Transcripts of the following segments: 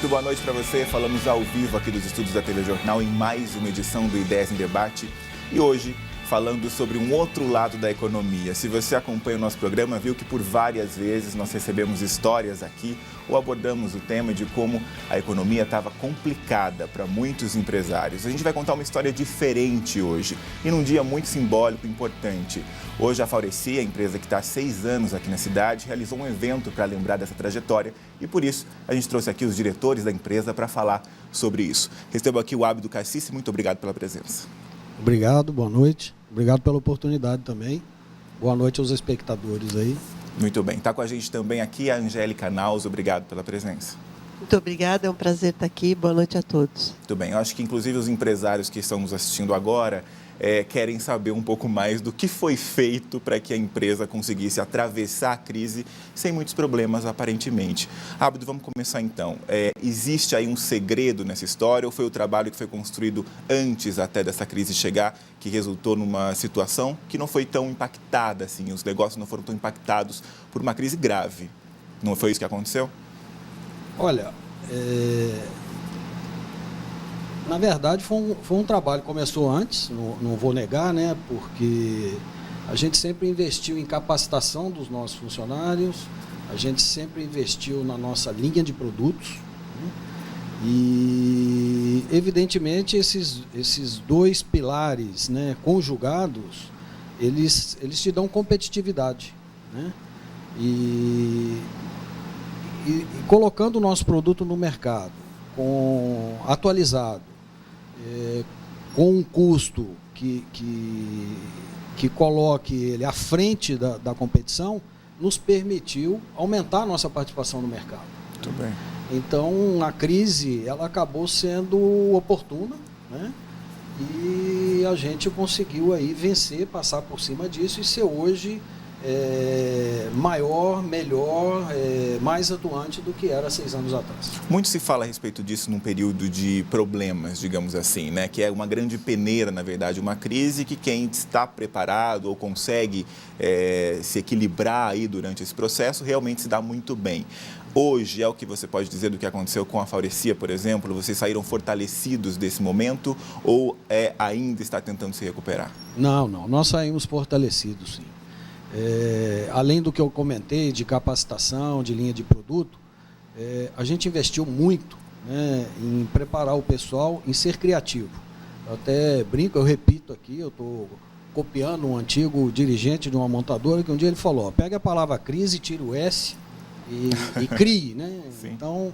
Muito boa noite para você. Falamos ao vivo aqui dos estúdios da TV Jornal em mais uma edição do Ideias em Debate. E hoje, falando sobre um outro lado da economia. Se você acompanha o nosso programa, viu que por várias vezes nós recebemos histórias aqui ou abordamos o tema de como a economia estava complicada para muitos empresários. A gente vai contar uma história diferente hoje e num dia muito simbólico e importante. Hoje a Faureci, a empresa que está há 6 anos aqui na cidade, realizou um evento para lembrar dessa trajetória e por isso a gente trouxe aqui os diretores da empresa para falar sobre isso. Recebo aqui o Abdo Cacice, muito obrigado pela presença. Obrigado, boa noite. Obrigado pela oportunidade também. Boa noite aos espectadores aí. Muito bem. Está com a gente também aqui a Angélica Naus. Obrigado pela presença. Muito obrigada, é um prazer estar aqui. Boa noite a todos. Muito bem. Eu acho que, inclusive, os empresários que estão nos assistindo agora querem saber um pouco mais do que foi feito para que a empresa conseguisse atravessar a crise sem muitos problemas, aparentemente. Abdo, vamos começar então. Existe aí um segredo nessa história ou foi o trabalho que foi construído antes até dessa crise chegar que resultou numa situação que não foi tão impactada assim, os negócios não foram tão impactados por uma crise grave? Não foi isso que aconteceu? Olha, na verdade foi um trabalho que começou antes, não vou negar, né? Porque a gente sempre investiu em capacitação dos nossos funcionários, a gente sempre investiu na nossa linha de produtos, né? E evidentemente esses dois pilares, né, conjugados, eles te dão competitividade, né? E colocando o nosso produto no mercado, atualizado, com um custo que coloque ele à frente da competição, nos permitiu aumentar a nossa participação no mercado. Muito bem. Então, a crise ela acabou sendo oportuna, né? E a gente conseguiu aí vencer, passar por cima disso e ser hoje maior, melhor, mais atuante do que era 6 anos atrás. Muito se fala a respeito disso num período de problemas, digamos assim, né? Que é uma grande peneira, na verdade, uma crise que quem está preparado ou consegue se equilibrar aí durante esse processo realmente se dá muito bem. Hoje, é o que você pode dizer do que aconteceu com a Faureci, por exemplo? Vocês saíram fortalecidos desse momento ou ainda está tentando se recuperar? Não, nós saímos fortalecidos, sim. Além do que eu comentei de capacitação, de linha de produto, a gente investiu muito, né, em preparar o pessoal, em ser criativo. Eu até brinco, eu repito aqui, eu estou copiando um antigo dirigente de uma montadora que um dia ele falou, pega a palavra crise, tira o S e crie, né? Então,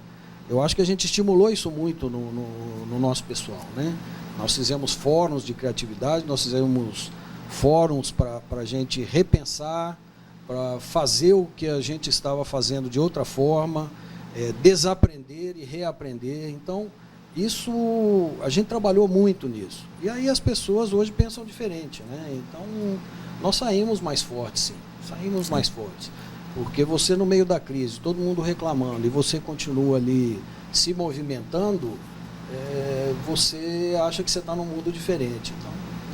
eu acho que a gente estimulou isso muito no nosso pessoal, né? Nós fizemos fóruns de criatividade, nós fizemos fóruns para a gente repensar, para fazer o que a gente estava fazendo de outra forma, desaprender e reaprender. Então, isso, a gente trabalhou muito nisso. E aí as pessoas hoje pensam diferente, né? Então, nós saímos mais fortes, sim. Saímos mais fortes. Porque você, no meio da crise, todo mundo reclamando, e você continua ali se movimentando, você acha que você está num mundo diferente. Então,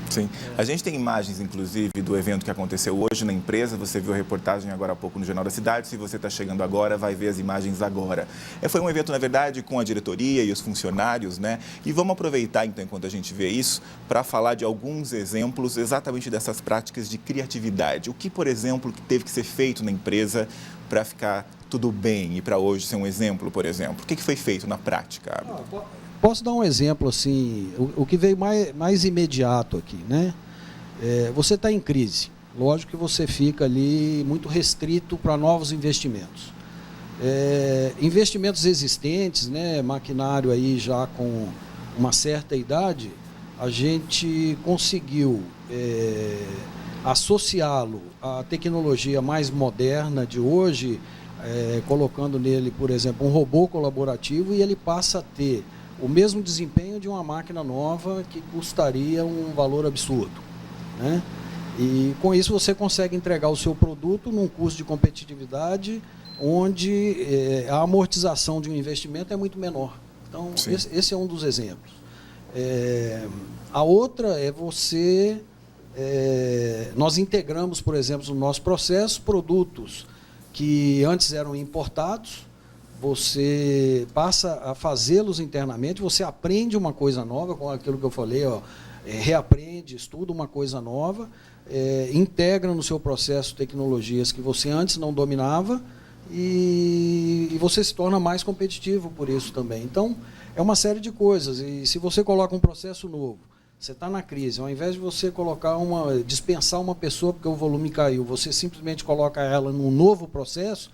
sim. A gente tem imagens, inclusive, do evento que aconteceu hoje na empresa. Você viu a reportagem agora há pouco no Jornal da Cidade. Se você está chegando agora, vai ver as imagens agora. Foi um evento, na verdade, com a diretoria e os funcionários, né? E vamos aproveitar, então, enquanto a gente vê isso, para falar de alguns exemplos exatamente dessas práticas de criatividade. O que, por exemplo, que teve que ser feito na empresa para ficar tudo bem e para hoje ser um exemplo, por exemplo? O que foi feito na prática, Abdo? Posso dar um exemplo, assim, o que veio mais imediato aqui, né? Você está em crise, lógico que você fica ali muito restrito para novos investimentos. Investimentos existentes, né, maquinário aí já com uma certa idade, a gente conseguiu associá-lo à tecnologia mais moderna de hoje, colocando nele, por exemplo, um robô colaborativo e ele passa a ter o mesmo desempenho de uma máquina nova que custaria um valor absurdo, né? E com isso você consegue entregar o seu produto num custo de competitividade onde a amortização de um investimento é muito menor. Então, esse é um dos exemplos. A outra é nós integramos, por exemplo, no nosso processo, produtos que antes eram importados, você passa a fazê-los internamente, você aprende uma coisa nova, com aquilo que eu falei, reaprende, estuda uma coisa nova, integra no seu processo tecnologias que você antes não dominava e você se torna mais competitivo por isso também. Então, é uma série de coisas. E se você coloca um processo novo, você está na crise, ao invés de você dispensar uma pessoa porque o volume caiu, você simplesmente coloca ela num novo processo,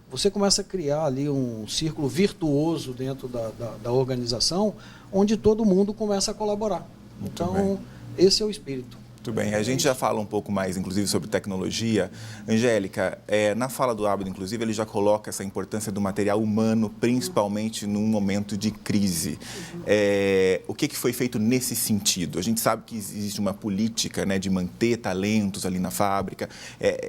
você começa a criar ali um círculo virtuoso dentro da organização, onde todo mundo começa a colaborar. Então, esse é o espírito. Muito bem, a gente já fala um pouco mais, inclusive, sobre tecnologia. Angélica, na fala do Abdo, inclusive, ele já coloca essa importância do material humano, principalmente num momento de crise. O que foi feito nesse sentido? A gente sabe que existe uma política, né, de manter talentos ali na fábrica,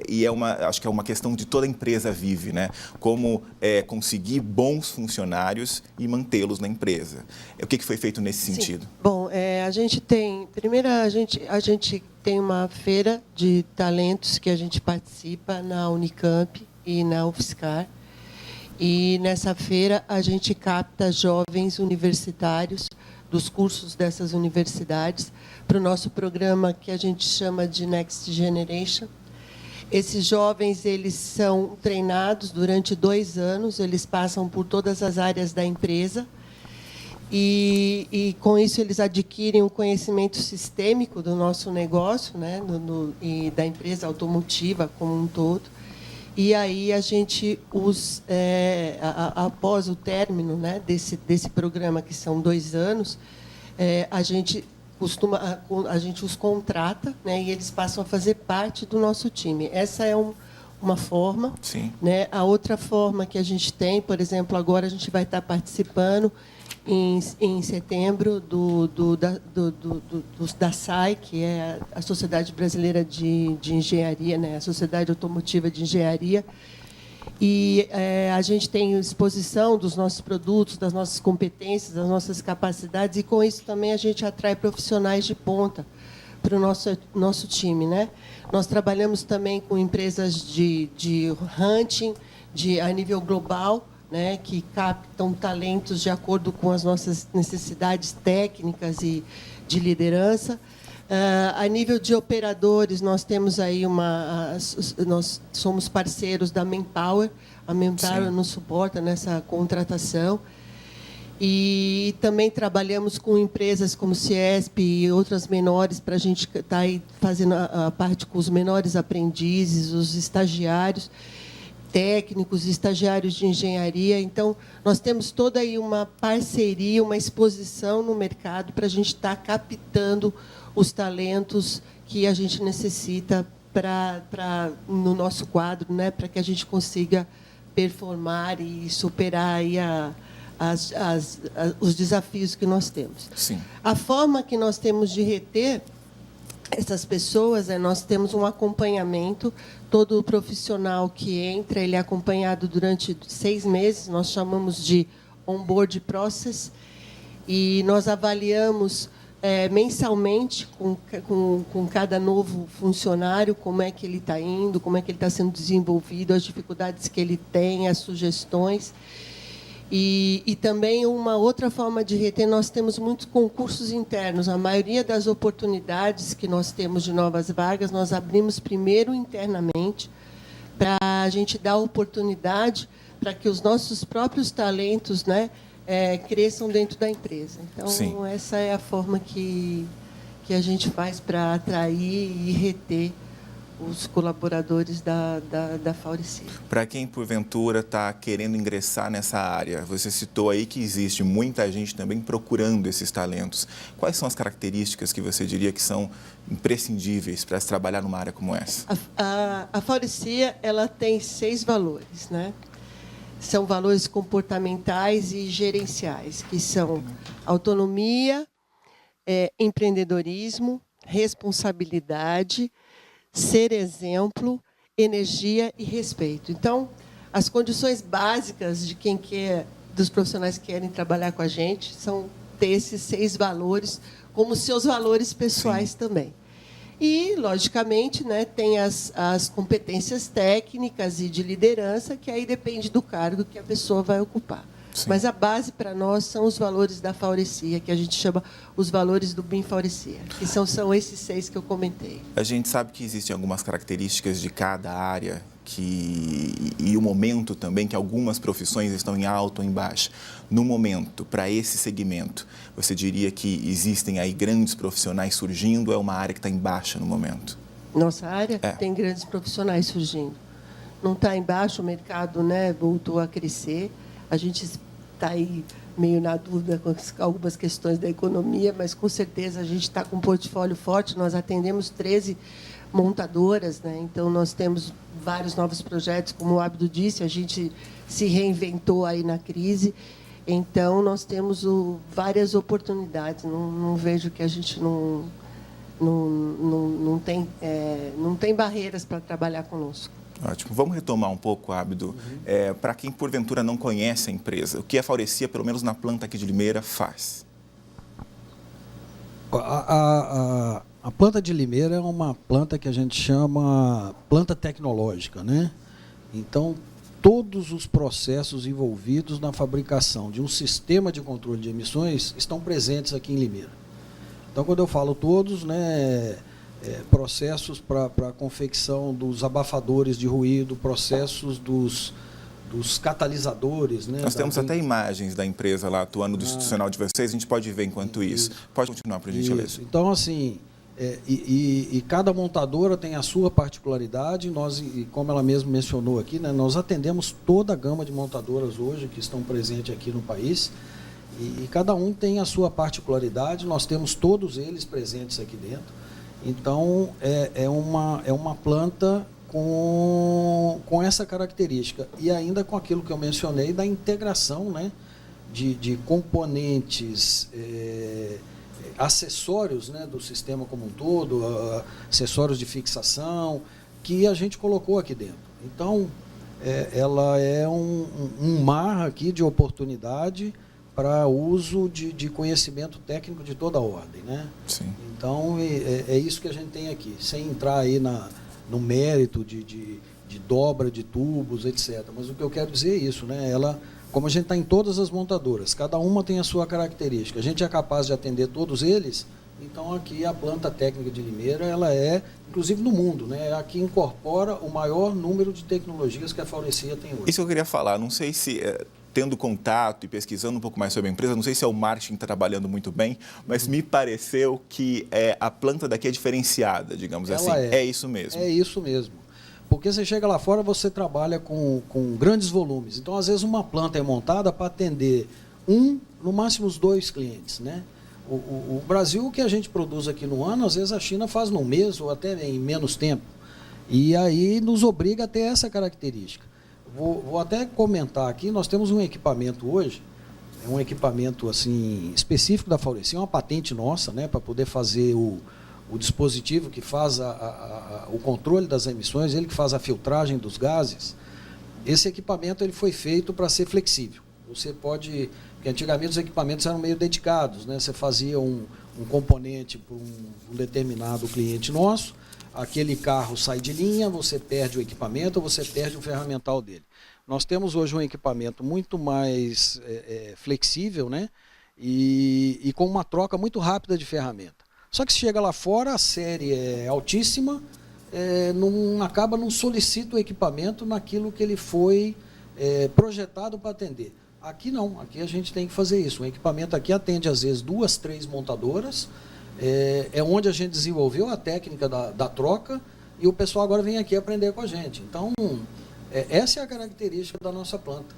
e acho que é uma questão de toda empresa vive, né? Como conseguir bons funcionários e mantê-los na empresa. O que foi feito nesse sentido? Bom, a gente tem... Primeiro, a gente tem uma feira de talentos que a gente participa na Unicamp e na UFSCar. E nessa feira a gente capta jovens universitários dos cursos dessas universidades para o nosso programa que a gente chama de Next Generation. Esses jovens, eles são treinados durante 2 anos, eles passam por todas as áreas da empresa. E com isso eles adquirem um conhecimento sistêmico do nosso negócio, né, e da empresa automotiva como um todo. E aí a gente após o término, né, desse programa, que são 2 anos, a gente os contrata, né, e eles passam a fazer parte do nosso time. Essa é uma forma. Sim. Né? A outra forma que a gente tem, por exemplo, agora a gente vai estar participando em setembro da SAI, que é a Sociedade Brasileira de Engenharia, né? A Sociedade Automotiva de Engenharia. E a gente tem exposição dos nossos produtos, das nossas competências, das nossas capacidades, e com isso também a gente atrai profissionais de ponta para o nosso time, né? Nós trabalhamos também com empresas de hunting a nível global, né, que captam talentos de acordo com as nossas necessidades técnicas e de liderança. A nível de operadores, nós temos aí nós somos parceiros da Manpower. A Manpower nos suporta nessa contratação. E também trabalhamos com empresas como Ciesp e outras menores para a gente estar aí fazendo a parte com os menores aprendizes, os estagiários técnicos, estagiários de engenharia. Então, nós temos toda aí uma parceria, uma exposição no mercado para a gente estar captando os talentos que a gente necessita no nosso quadro, né, para que a gente consiga performar e superar aí os desafios que nós temos. Sim. A forma que nós temos de reter essas pessoas nós temos um acompanhamento. Todo profissional que entra, ele é acompanhado durante 6 meses, nós chamamos de onboard process, e nós avaliamos mensalmente com cada novo funcionário como é que ele está indo, como é que ele está sendo desenvolvido, as dificuldades que ele tem, as sugestões. E também uma outra forma de reter, nós temos muitos concursos internos. A maioria das oportunidades que nós temos de novas vagas, nós abrimos primeiro internamente, para a gente dar oportunidade para que os nossos próprios talentos, né, cresçam dentro da empresa. Então, Sim. Essa é a forma que a gente faz para atrair e reter os colaboradores da Faurecia. Para quem, porventura, está querendo ingressar nessa área, você citou aí que existe muita gente também procurando esses talentos. Quais são as características que você diria que são imprescindíveis para se trabalhar numa área como essa? A Faurecia, ela tem 6 valores, né? São valores comportamentais e gerenciais, que são autonomia, empreendedorismo, responsabilidade, ser exemplo, energia e respeito. Então, as condições básicas de quem quer, dos profissionais que querem trabalhar com a gente, são ter esses 6 valores como seus valores pessoais. Sim. Também. E, logicamente, né, tem as competências técnicas e de liderança, que aí depende do cargo que a pessoa vai ocupar. Sim. Mas a base para nós são os valores da Faurecia, que a gente chama os valores do BIM Faurecia, que são esses 6 que eu comentei. A gente sabe que existem algumas características de cada área e o momento também que algumas profissões estão em alta ou em baixa. No momento, para esse segmento, você diria que existem aí grandes profissionais surgindo ou é uma área que está em baixa no momento? Nossa área tem grandes profissionais surgindo. Não está em baixa, o mercado, né, voltou a crescer. A gente está aí meio na dúvida com algumas questões da economia, mas, com certeza, a gente está com um portfólio forte. Nós atendemos 13 montadoras, né? Então, nós temos vários novos projetos, como o Abdo disse, a gente se reinventou aí na crise. Então, nós temos várias oportunidades. Não vejo que a gente não tem barreiras para trabalhar conosco. Ótimo. Vamos retomar um pouco, Abdo. Para quem, porventura, não conhece a empresa, o que a Faurecia, pelo menos na planta aqui de Limeira, faz? A planta de Limeira é uma planta que a gente chama planta tecnológica, né? Então, todos os processos envolvidos na fabricação de um sistema de controle de emissões estão presentes aqui em Limeira. Então, quando eu falo todos, né, processos para a confecção dos abafadores de ruído, processos dos catalisadores. Né, Nós temos até imagens da empresa lá atuando do institucional de vocês, a gente pode ver enquanto isso. Pode continuar, por gentileza. Então, assim, cada montadora tem a sua particularidade. E como ela mesma mencionou aqui, né, nós atendemos toda a gama de montadoras hoje que estão presentes aqui no país. E cada um tem a sua particularidade, nós temos todos eles presentes aqui dentro. Então, é uma planta com essa característica. E ainda com aquilo que eu mencionei da integração, né, de componentes, acessórios, né, do sistema como um todo, acessórios de fixação, que a gente colocou aqui dentro. Então, ela é um mar aqui de oportunidade para uso de conhecimento técnico de toda a ordem, né? Sim. Então, é isso que a gente tem aqui, sem entrar aí no mérito de dobra de tubos, etc. Mas o que eu quero dizer é isso, né? Como a gente está em todas as montadoras, cada uma tem a sua característica, a gente é capaz de atender todos eles. Então, aqui a planta técnica de Limeira, ela é, inclusive no mundo, né? Aqui incorpora o maior número de tecnologias que a Faurecia tem hoje. Isso eu queria falar, não sei se, tendo contato e pesquisando um pouco mais sobre a empresa, não sei se é o marketing está trabalhando muito bem, mas me pareceu que a planta daqui é diferenciada, digamos assim. É isso mesmo. É isso mesmo. Porque você chega lá fora, você trabalha com grandes volumes. Então, às vezes, uma planta é montada para atender no máximo os 2 clientes, né? O Brasil, o que a gente produz aqui no ano, às vezes a China faz num mês ou até em menos tempo. E aí nos obriga a ter essa característica. Vou até comentar aqui, nós temos um equipamento hoje, um equipamento assim, específico da Faurecia, uma patente nossa, né, para poder fazer o dispositivo que faz o controle das emissões, ele que faz a filtragem dos gases. Esse equipamento ele foi feito para ser flexível. Você pode... Porque antigamente os equipamentos eram meio dedicados, né? Você fazia um componente para um determinado cliente nosso, aquele carro sai de linha, você perde o equipamento, você perde o ferramental dele. Nós temos hoje um equipamento muito mais flexível, né? E com uma troca muito rápida de ferramenta. Só que se chega lá fora, a série é altíssima, não solicita o equipamento naquilo que ele foi projetado para atender. Aqui não, aqui a gente tem que fazer isso. O equipamento aqui atende às vezes 2, 3 montadoras, é onde a gente desenvolveu a técnica da troca e o pessoal agora vem aqui aprender com a gente. Então, essa é a característica da nossa planta.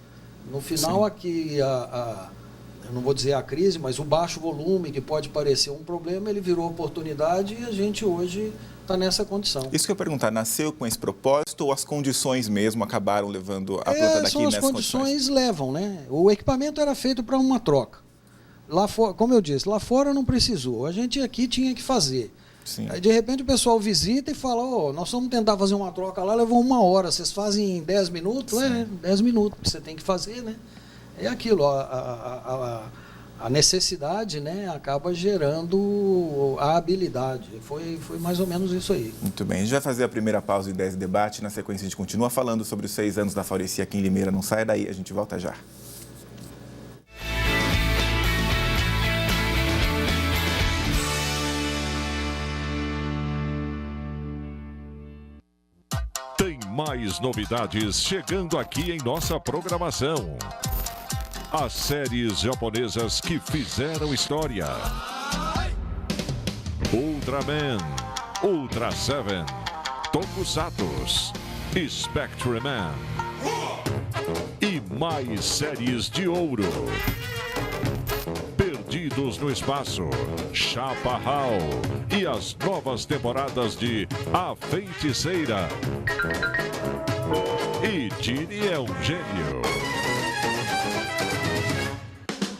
No final, sim, aqui, eu não vou dizer a crise, mas o baixo volume, que pode parecer um problema, ele virou oportunidade e a gente hoje está nessa condição. Isso que eu ia perguntar, nasceu com esse propósito ou as condições mesmo acabaram levando a planta daqui nessas condições? As condições levam, né? O equipamento era feito para uma troca. Lá fora, como eu disse, lá fora não precisou. A gente aqui tinha que fazer. Sim. Aí, de repente, o pessoal visita e fala, nós vamos tentar fazer uma troca lá, levou 1 hora. Vocês fazem em 10 minutos? 10 minutos, você tem que fazer, né? É aquilo, a necessidade, né, acaba gerando a habilidade. Foi mais ou menos isso aí. Muito bem. A gente vai fazer a primeira pausa de 10 debate. Na sequência, a gente continua falando sobre os 6 anos da Faurecia aqui em Limeira. Não saia daí, a gente volta já. Tem mais novidades chegando aqui em nossa programação. As séries japonesas que fizeram história. Ultraman, Ultra Seven, Tokusatsu, Spectreman e mais séries de ouro. Perdidos no Espaço, Chaparral e as novas temporadas de A Feiticeira. E Tini é um gênio.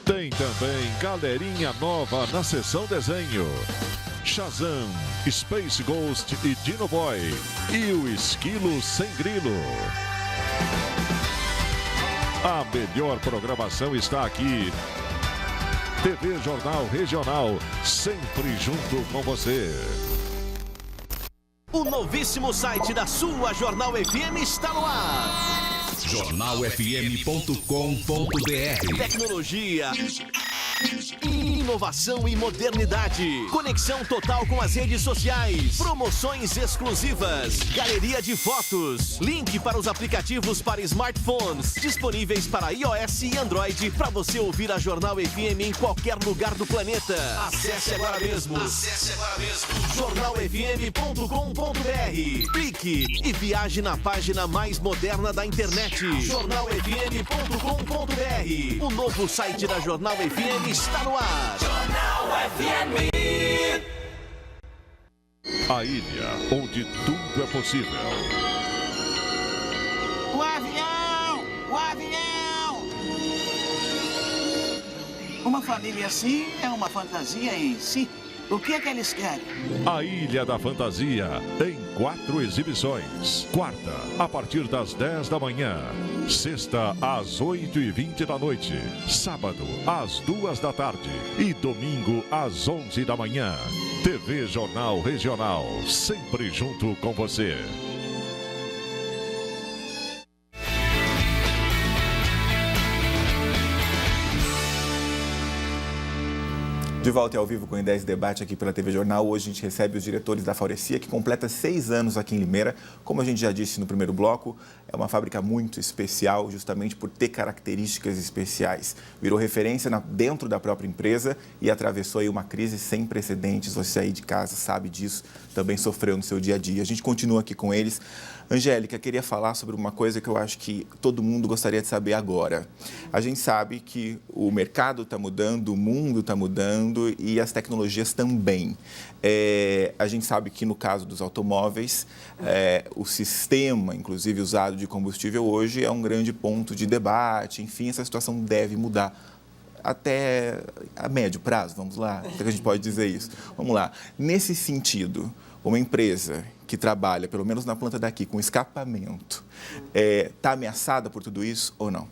Tem também galerinha nova na seção desenho. Shazam, Space Ghost e Dino Boy. E o Esquilo Sem Grilo. A melhor programação está aqui. TV Jornal Regional, sempre junto com você. O novíssimo site da sua Jornal FM está no ar. jornalfm.com.br. Tecnologia, inovação e modernidade. Conexão total com as redes sociais. Promoções exclusivas. Galeria de fotos. Link para os aplicativos para smartphones. Disponíveis para iOS e Android. Para você ouvir a Jornal FM em qualquer lugar do planeta. Acesse agora mesmo. jornalfm.com.br. Clique e viaje na página mais moderna da internet. jornalfm.com.br. O novo site da Jornal FM está no ar. Jornal FM. A ilha onde tudo é possível. O avião! O avião! Uma família assim é uma fantasia em si. O que é que eles querem? A Ilha da Fantasia, em 4 exibições. Quarta, a partir das 10 da manhã. Sexta, às 8h20 da noite. Sábado, às 2 da tarde. E domingo, às 11 da manhã. TV Jornal Regional, sempre junto com você. De volta ao vivo com o Em 10 Debate aqui pela TV Jornal. Hoje a gente recebe os diretores da Faurecia, que completa 6 anos aqui em Limeira. Como a gente já disse no primeiro bloco, é uma fábrica muito especial, justamente por ter características especiais. Virou referência dentro da própria empresa e atravessou aí uma crise sem precedentes. Você aí de casa sabe disso, também sofreu no seu dia a dia. A gente continua aqui com eles. Angélica, queria falar sobre uma coisa que eu acho que todo mundo gostaria de saber agora. A gente sabe que o mercado está mudando, o mundo está mudando e as tecnologias também. A gente sabe que no caso dos automóveis, o sistema, inclusive usado de combustível hoje, é um grande ponto de debate. Enfim, essa situação deve mudar. Até a médio prazo, vamos lá, até que a gente pode dizer isso. Vamos lá. Nesse sentido, uma empresa que trabalha, pelo menos na planta daqui, com escapamento, está ameaçada por tudo isso ou não?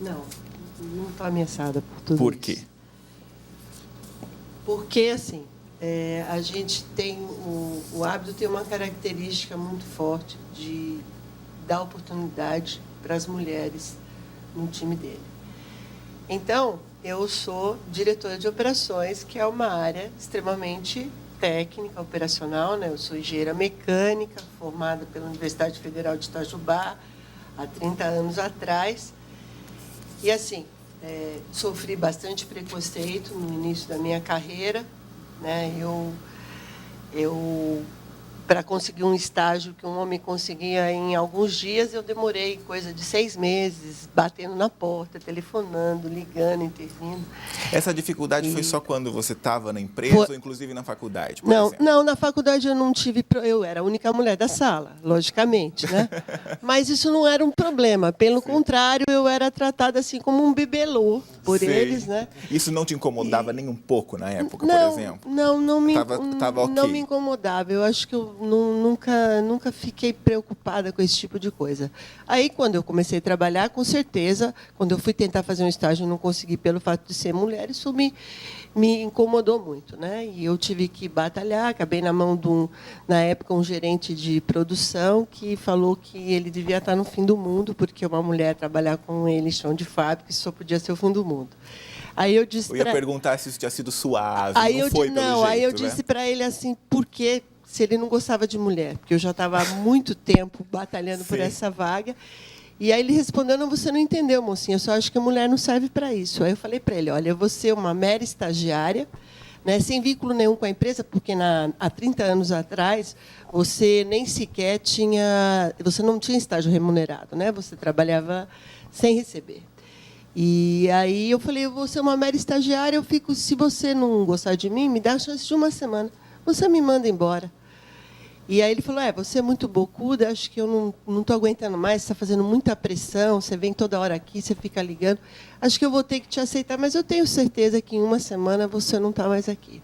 Não está ameaçada por tudo isso. Por quê? Porque, assim, a gente tem, o hábito tem uma característica muito forte de dar oportunidade para as mulheres no time dele. Então, eu sou diretora de operações, que é uma área extremamente técnica, operacional, né? Eu sou engenheira mecânica, formada pela Universidade Federal de Itajubá, há 30 anos atrás. E, assim, sofri bastante preconceito no início da minha carreira, né? Para conseguir um estágio que um homem conseguia em alguns dias, eu demorei coisa de 6 meses, batendo na porta, telefonando, ligando, intervindo. Essa dificuldade foi só quando você estava na empresa ou inclusive na faculdade, por exemplo? Não, na faculdade eu não tive... Eu era a única mulher da sala, logicamente, né? Mas isso não era um problema. Pelo contrário, eu era tratada assim como um bibelô por eles, né? Isso não te incomodava nem um pouco na época, por exemplo? Não me Tava ok. não me incomodava. Eu acho que eu nunca fiquei preocupada com esse tipo de coisa. Aí, quando eu comecei a trabalhar, com certeza, quando eu fui tentar fazer um estágio e não consegui pelo fato de ser mulher, isso me incomodou muito, né? E eu tive que batalhar, acabei na mão de na época, um gerente de produção que falou que ele devia estar no fim do mundo, porque uma mulher trabalhar com ele em chão de fábrica, isso só podia ser o fim do mundo. Aí eu disse Eu ia perguntar se isso tinha sido suave, aí não foi pelo jeito, aí eu né? disse para ele assim, por que se ele não gostava de mulher? Porque eu já estava há muito tempo batalhando por essa vaga. E aí ele respondeu, não, você não entendeu, mocinha, eu só acho que a mulher não serve para isso. Aí eu falei para ele, olha, eu vou ser uma mera estagiária, né, sem vínculo nenhum com a empresa, porque há 30 anos atrás, você nem sequer você não tinha estágio remunerado, né? Você trabalhava sem receber. E aí eu falei, eu vou ser uma mera estagiária, se você não gostar de mim, me dá a chance de uma semana. Você me manda embora. E aí ele falou, você é muito bocuda, acho que eu não estou aguentando mais, você está fazendo muita pressão, você vem toda hora aqui, você fica ligando. Acho que eu vou ter que te aceitar, mas eu tenho certeza que em uma semana você não está mais aqui.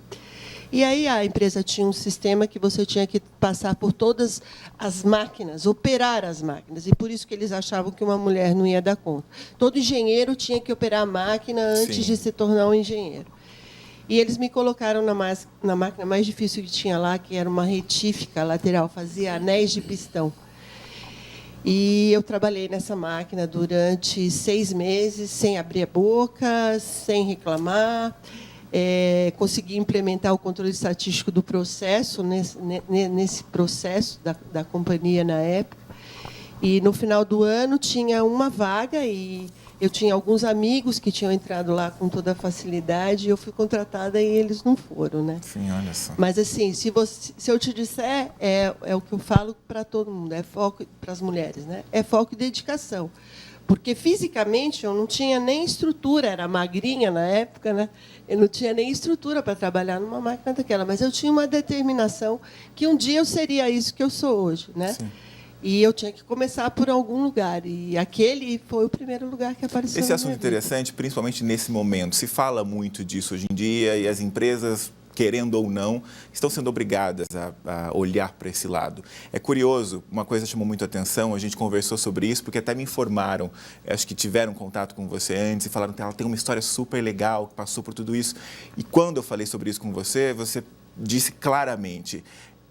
E aí a empresa tinha um sistema que você tinha que passar por todas as máquinas, operar as máquinas, e por isso que eles achavam que uma mulher não ia dar conta. Todo engenheiro tinha que operar a máquina antes de se tornar um engenheiro. E eles me colocaram na máquina mais difícil que tinha lá, que era uma retífica lateral, fazia anéis de pistão. E eu trabalhei nessa máquina durante 6 meses, sem abrir a boca, sem reclamar. Consegui implementar o controle estatístico do processo, nesse processo da companhia na época. E, no final do ano, tinha uma vaga e eu tinha alguns amigos que tinham entrado lá com toda a facilidade e eu fui contratada e eles não foram, né? Sim, olha só. Mas, assim, se eu te disser, é o que eu falo para todo mundo, é foco para as mulheres, né? É foco e dedicação. Porque, fisicamente, eu não tinha nem estrutura, era magrinha na época, né? Eu não tinha nem estrutura para trabalhar numa máquina daquela, mas eu tinha uma determinação que um dia eu seria isso que eu sou hoje, né? Sim. E eu tinha que começar por algum lugar. E aquele foi o primeiro lugar que apareceu. Esse assunto é interessante, principalmente nesse momento. Se fala muito disso hoje em dia e as empresas, querendo ou não, estão sendo obrigadas a olhar para esse lado. É curioso, uma coisa chamou muito a atenção, a gente conversou sobre isso, porque até me informaram, acho que tiveram contato com você antes e falaram que ela tem uma história super legal, que passou por tudo isso. E quando eu falei sobre isso com você, você disse claramente,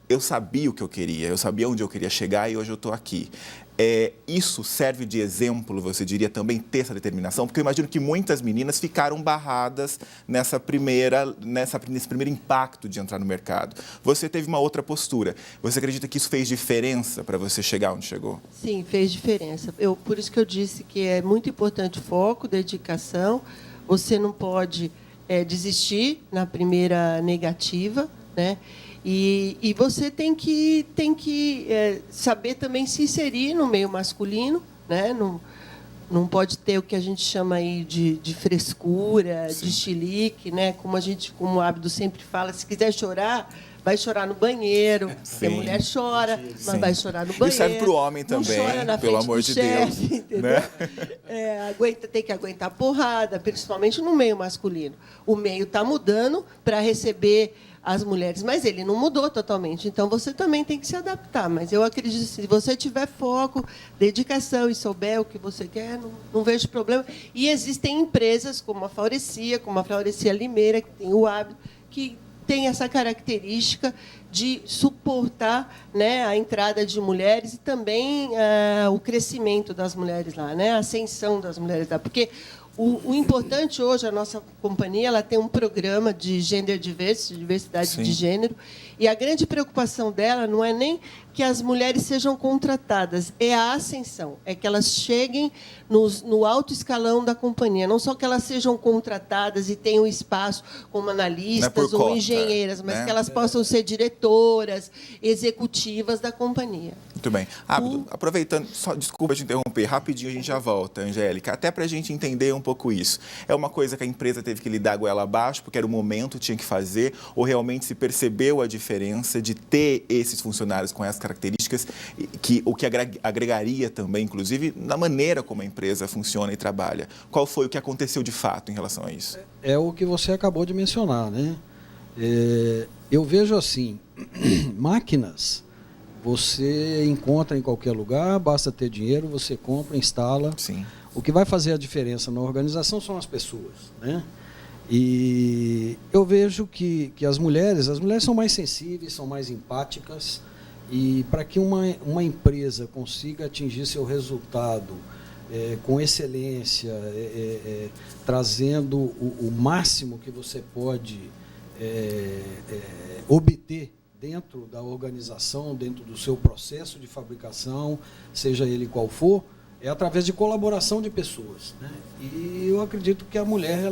eu sabia o que eu queria, eu sabia onde eu queria chegar e hoje eu estou aqui. Isso serve de exemplo, você diria, também ter essa determinação? Porque eu imagino que muitas meninas ficaram barradas nesse primeiro impacto de entrar no mercado. Você teve uma outra postura. Você acredita que isso fez diferença para você chegar onde chegou? Sim, fez diferença. Por isso que eu disse que é muito importante o foco, dedicação. Você não pode desistir na primeira negativa, né? E você tem que saber também se inserir no meio masculino, né? Não pode ter o que a gente chama aí de frescura, sim, de chilique, né? Como o Abdo sempre fala, se quiser chorar, vai chorar no banheiro. Sim. A mulher chora, mas sim, vai chorar no banheiro. Isso serve para o homem também, não chora na pelo amor de Deus. Né? Tem que aguentar porrada, principalmente no meio masculino. O meio está mudando para receber as mulheres, mas ele não mudou totalmente. Então, você também tem que se adaptar. Mas eu acredito que se você tiver foco, dedicação e souber o que você quer, não vejo problema. E existem empresas como a Faurecia Limeira, que tem o hábito, que tem essa característica de suportar, né, a entrada de mulheres e também o crescimento das mulheres lá, né, a ascensão das mulheres lá. Porque o importante hoje, a nossa companhia ela tem um programa de gender diversity, diversidade, sim, de gênero, e a grande preocupação dela não é nem que as mulheres sejam contratadas, é a ascensão, é que elas cheguem no alto escalão da companhia, não só que elas sejam contratadas e tenham espaço como analistas ou engenheiras, mas, né, que elas possam ser diretoras, executivas da companhia. Muito bem. Abdo, aproveitando, desculpa te interromper, rapidinho a gente já volta, Angélica, até para a gente entender um pouco isso. É uma coisa que a empresa teve que lidar goela abaixo, porque era o momento, tinha que fazer, ou realmente se percebeu a diferença de ter esses funcionários com essas características, o que agregaria também, inclusive, na maneira como a empresa funciona e trabalha? Qual foi o que aconteceu de fato em relação a isso? É o que você acabou de mencionar, né? Eu vejo assim, máquinas você encontra em qualquer lugar, basta ter dinheiro, você compra, instala. Sim. O que vai fazer a diferença na organização são as pessoas, né? E eu vejo que as mulheres são mais sensíveis, são mais empáticas, e para que uma empresa consiga atingir seu resultado com excelência, trazendo o máximo que você pode obter dentro da organização, dentro do seu processo de fabricação, seja ele qual for, é através de colaboração de pessoas, né? E eu acredito que a mulher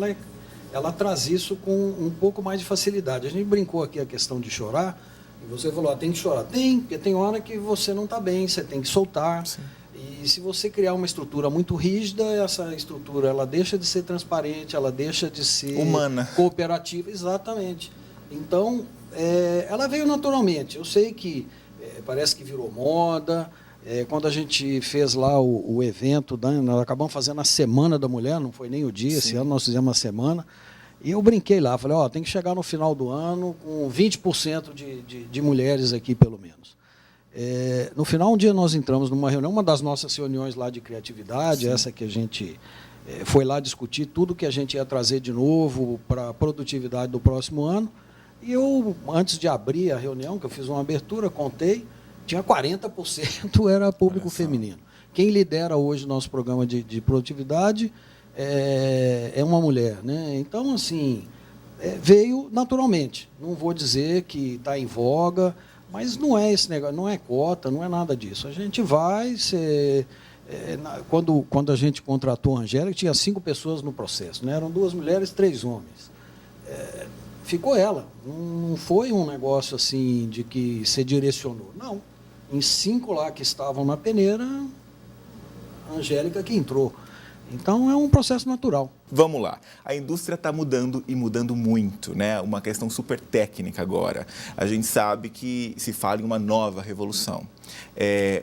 ela traz isso com um pouco mais de facilidade. A gente brincou aqui a questão de chorar, e você falou, tem que chorar. Tem, porque tem hora que você não está bem, você tem que soltar. Sim. E se você criar uma estrutura muito rígida, essa estrutura ela deixa de ser transparente, ela deixa de ser humana, cooperativa. Exatamente. Então, ela veio naturalmente. Eu sei que parece que virou moda. Quando a gente fez lá o evento, nós acabamos fazendo a Semana da Mulher, não foi nem o dia, esse ano nós fizemos uma semana. E eu brinquei lá, falei, tem que chegar no final do ano com 20% de mulheres aqui, pelo menos. No final, um dia nós entramos numa reunião, uma das nossas reuniões lá de criatividade, sim, essa que a gente foi lá discutir tudo que a gente ia trazer de novo para a produtividade do próximo ano. E eu, antes de abrir a reunião, que eu fiz uma abertura, contei, tinha 40% era público feminino. Quem lidera hoje o nosso programa de produtividade é uma mulher, né? Então, assim, veio naturalmente. Não vou dizer que está em voga, mas não é esse negócio, não é cota, não é nada disso. A gente vai ser... Quando a gente contratou a Angélica, tinha 5 pessoas no processo, né? Eram 2 mulheres, 3 homens. Ficou ela. Não foi um negócio assim de que se direcionou. Não. Em 5 lá que estavam na peneira, a Angélica que entrou. Então, é um processo natural. Vamos lá. A indústria está mudando e mudando muito, né? Uma questão super técnica agora. A gente sabe que se fala em uma nova revolução.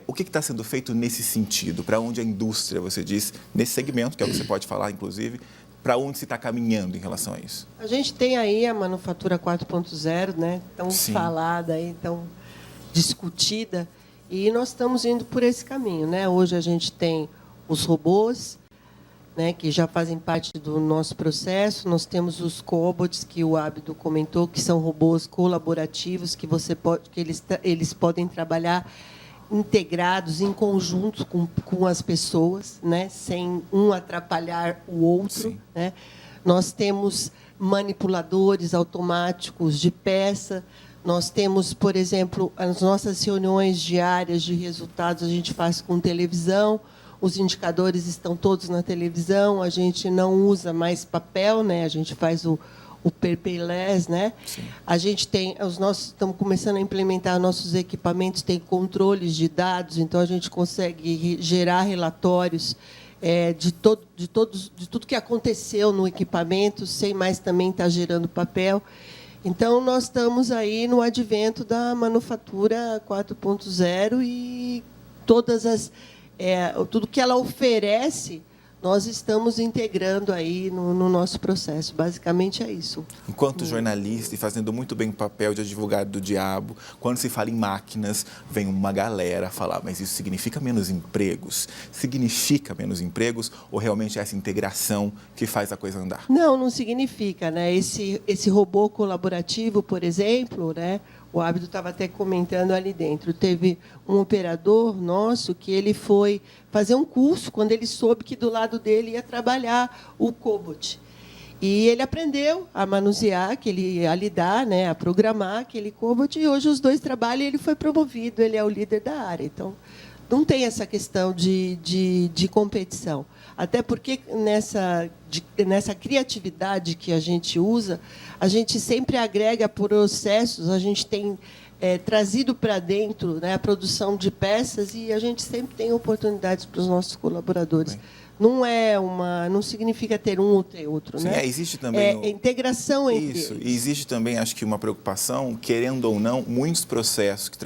O que está sendo feito nesse sentido? Para onde a indústria, você diz, nesse segmento, que é o que você pode falar, inclusive, para onde se está caminhando em relação a isso? A gente tem aí a manufatura 4.0, né? Tão Sim. falada, aí, tão discutida, e nós estamos indo por esse caminho, né? Hoje a gente tem os robôs, né, que já fazem parte do nosso processo. Nós temos os cobots, que o Abdo comentou, que são robôs colaborativos, que eles podem trabalhar integrados, em conjunto com as pessoas, né, sem um atrapalhar o outro. Né? Nós temos manipuladores automáticos de peça. Nós temos, por exemplo, as nossas reuniões diárias de resultados a gente faz com televisão. Os indicadores estão todos na televisão, a gente não usa mais papel, né? A gente faz o paperless, né? Sim. A gente tem estamos começando a implementar nossos equipamentos, tem controles de dados, então a gente consegue gerar relatórios de tudo que aconteceu no equipamento, sem mais também estar gerando papel. Então, nós estamos aí no advento da manufatura 4.0 e tudo que ela oferece, nós estamos integrando aí no nosso processo. Basicamente é isso. Enquanto jornalista e fazendo muito bem o papel de advogado do diabo, quando se fala em máquinas, vem uma galera falar, mas isso significa menos empregos? Significa menos empregos ou realmente é essa integração que faz a coisa andar? Não significa, né? Esse robô colaborativo, por exemplo, né? O Abdo estava até comentando ali dentro. Teve um operador nosso que ele foi fazer um curso quando ele soube que do lado dele ia trabalhar o cobot. E ele aprendeu a manusear, a lidar, né, a programar aquele cobot. E hoje os dois trabalham e ele foi promovido. Ele é o líder da área. Então, não tem essa questão de competição. Até porque nessa criatividade que a gente usa, a gente sempre agrega processos, a gente tem trazido para dentro, né, a produção de peças, e a gente sempre tem oportunidades para os nossos colaboradores não significa ter um ou ter outro, Sim, né? Existe também integração entre isso. eles. E existe também, acho que, uma preocupação, querendo ou não, muitos processos que